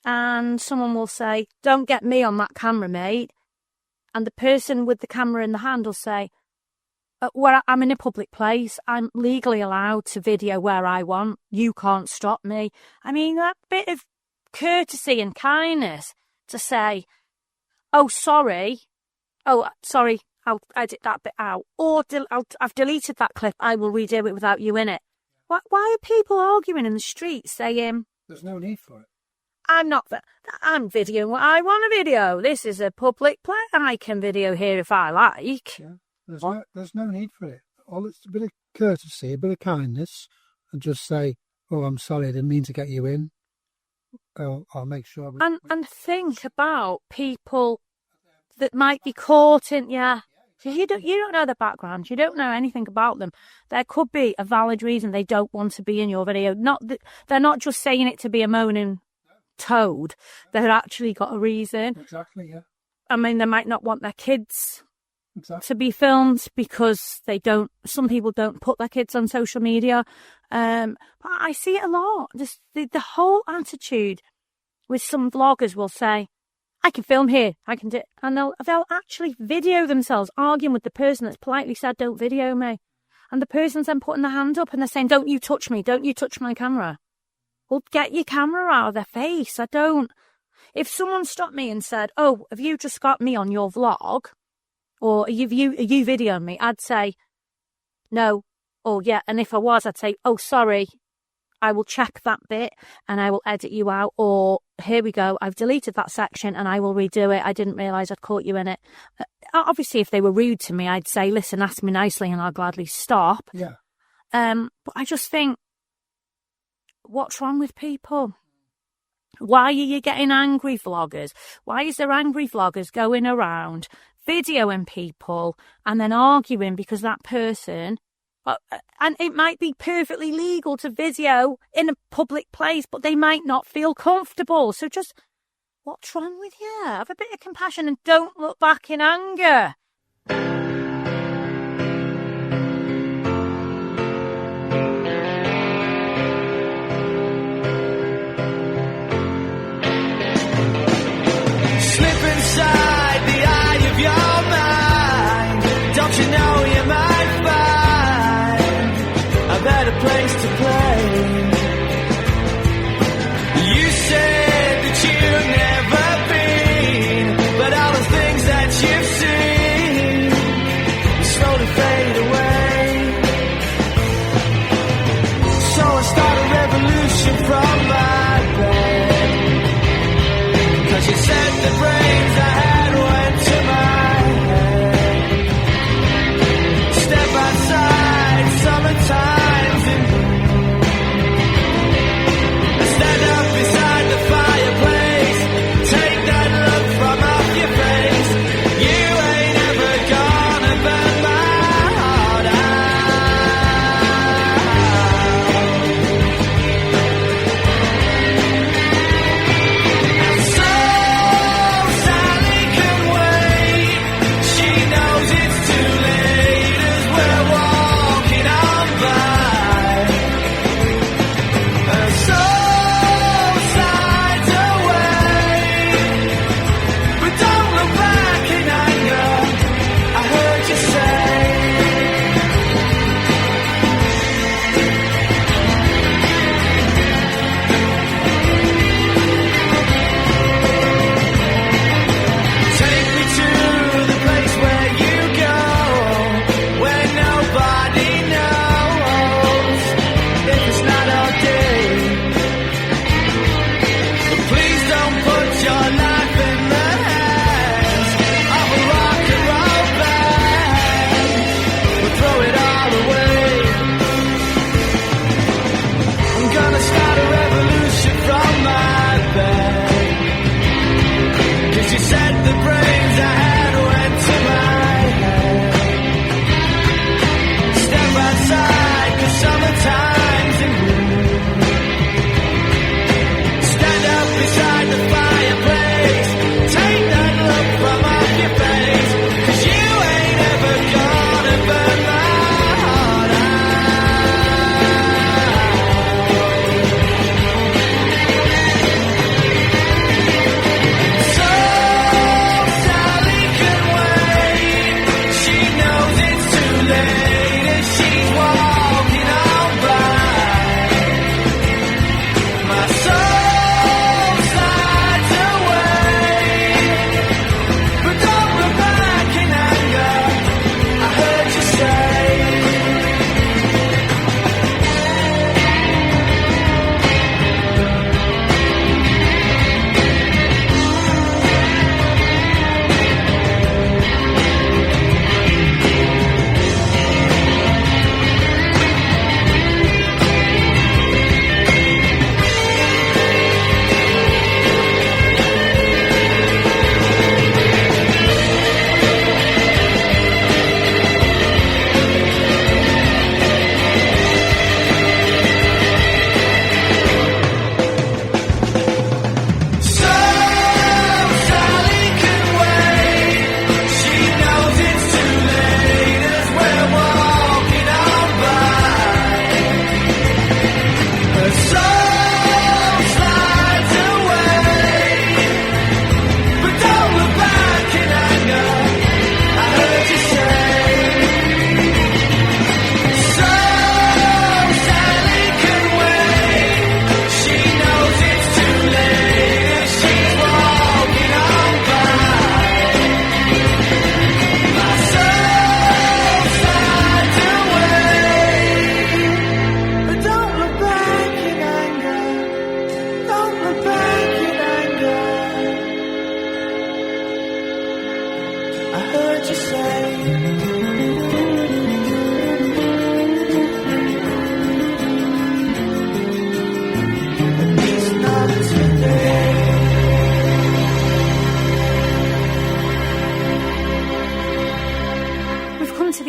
and someone will say, "Don't get me on that camera, mate." And the person with the camera in the hand will say, "Well, I'm in a public place. I'm legally allowed to video where I want. You can't stop me." I mean, that bit of courtesy and kindness to say, "Oh, sorry. I'll edit that bit out. Or I've deleted that clip. I will redo it without you in it." Why are people arguing in the street saying... There's no need for it. I'm videoing what I want to video. This is a public place. I can video here if I like. Yeah. There's no need for it. It's a bit of courtesy, a bit of kindness, and just say, "Oh, I'm sorry, I didn't mean to get you in. I'll make sure." And think about people that might be caught in, you don't know the background. You don't know anything about them. There could be a valid reason they don't want to be in your video. They're not just saying it to be a moaning toad. They've actually got a reason. Exactly, yeah. I mean, they might not want their kids to be filmed because some people don't put their kids on social media. But I see it a lot. Just the whole attitude with some vloggers will say, "I can film here, I can do it." And they'll actually video themselves arguing with the person that's politely said, "Don't video me." And the person's then putting their hand up and they're saying, "Don't you touch me, don't you touch my camera." Well, get your camera out of their face. If someone stopped me and said, "Oh, have you just got me on your vlog? Or are you videoing me?" I'd say, "No." Or yeah, and if I was, I'd say, "Oh, sorry, I will check that bit and I will edit you out." Or, "Here we go, I've deleted that section and I will redo it. I didn't realise I'd caught you in it." Obviously, if they were rude to me, I'd say, "Listen, ask me nicely and I'll gladly stop." Yeah. But I just think, what's wrong with people? Why are you getting angry vloggers? Why is there angry vloggers going around videoing people and then arguing because that person... And it might be perfectly legal to video in a public place, but they might not feel comfortable. So just, what's wrong with you? Have a bit of compassion and don't look back in anger. Slip inside the eye of your mind. Don't you know you might find a better place to play? You said that you've never been, but all the things that you've seen slowly fade away. So I start a revolution from my bed, 'cause you said the brains I had went to my head. Step outside, summertime's in bloom.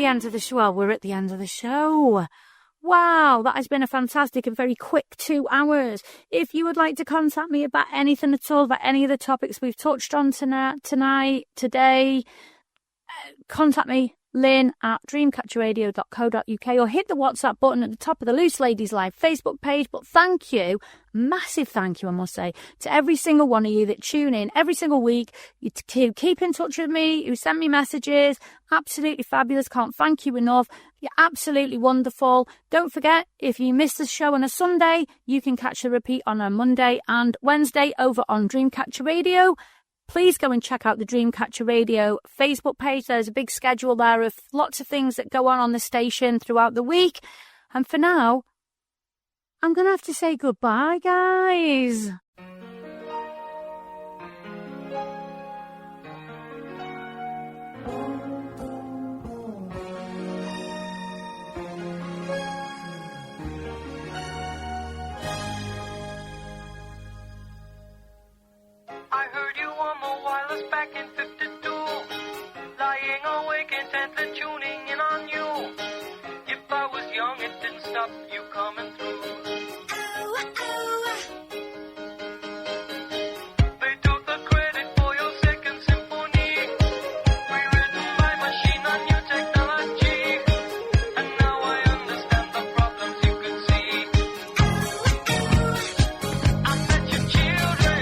the end of the show. Well, we're at the end of the show. Wow, that has been a fantastic and very quick 2 hours. If you would like to contact me about anything at all, about any of the topics we've touched on today, contact me, Lynne at dreamcatcherradio.co.uk, or hit the WhatsApp button at the top of the Loose Ladies Live Facebook page. But thank you, massive thank you, I must say, to every single one of you that tune in every single week, you keep in touch with me, you send me messages. Absolutely fabulous. Can't thank you enough. You're absolutely wonderful. Don't forget, if you miss the show on a Sunday, you can catch the repeat on a Monday and Wednesday over on Dreamcatcher Radio. Please go and check out the Dreamcatcher Radio Facebook page. There's a big schedule there of lots of things that go on the station throughout the week. And for now, I'm going to have to say goodbye, guys. I heard you on the wireless back in 52, lying awake intently tuning in on you. If I was young, it didn't stop you coming through. They took the credit for your second symphony, rewritten by machine on new technology, and now I understand the problems you could see. I met your children.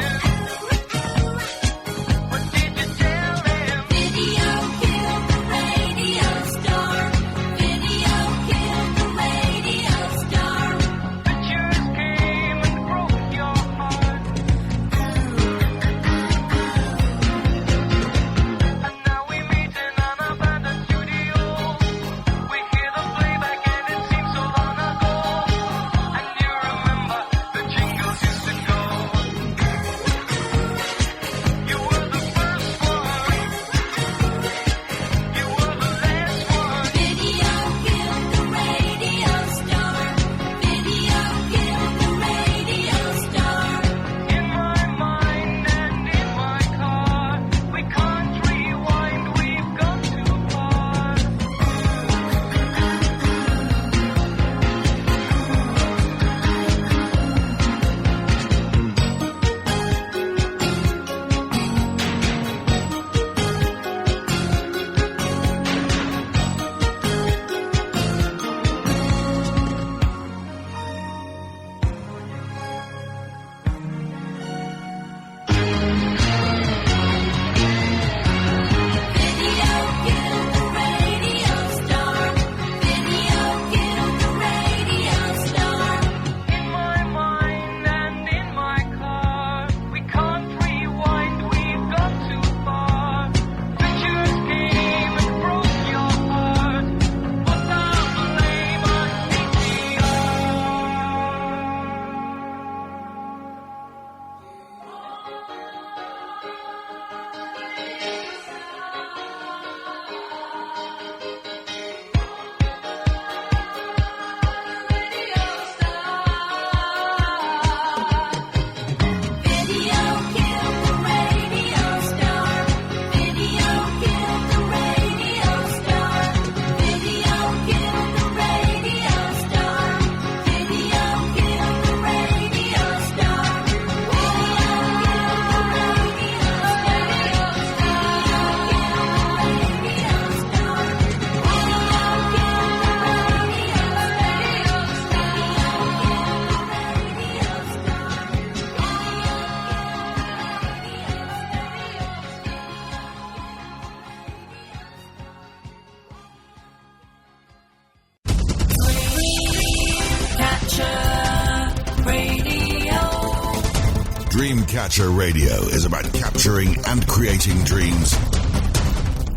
Dreamcatcher Radio is about capturing and creating dreams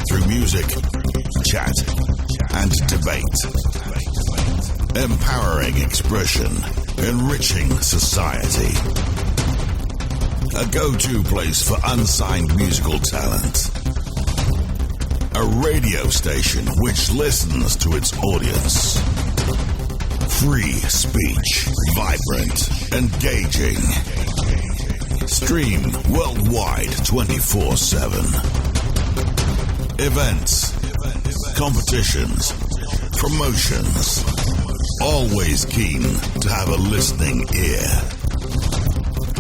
through music, chat, and debate. Empowering expression, enriching society. A go-to place for unsigned musical talent. A radio station which listens to its audience. Free speech, vibrant, engaging. Stream worldwide 24/7. Events, competitions, promotions. Always keen to have a listening ear.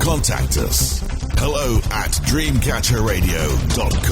Contact us. hello@dreamcatcherradio.com.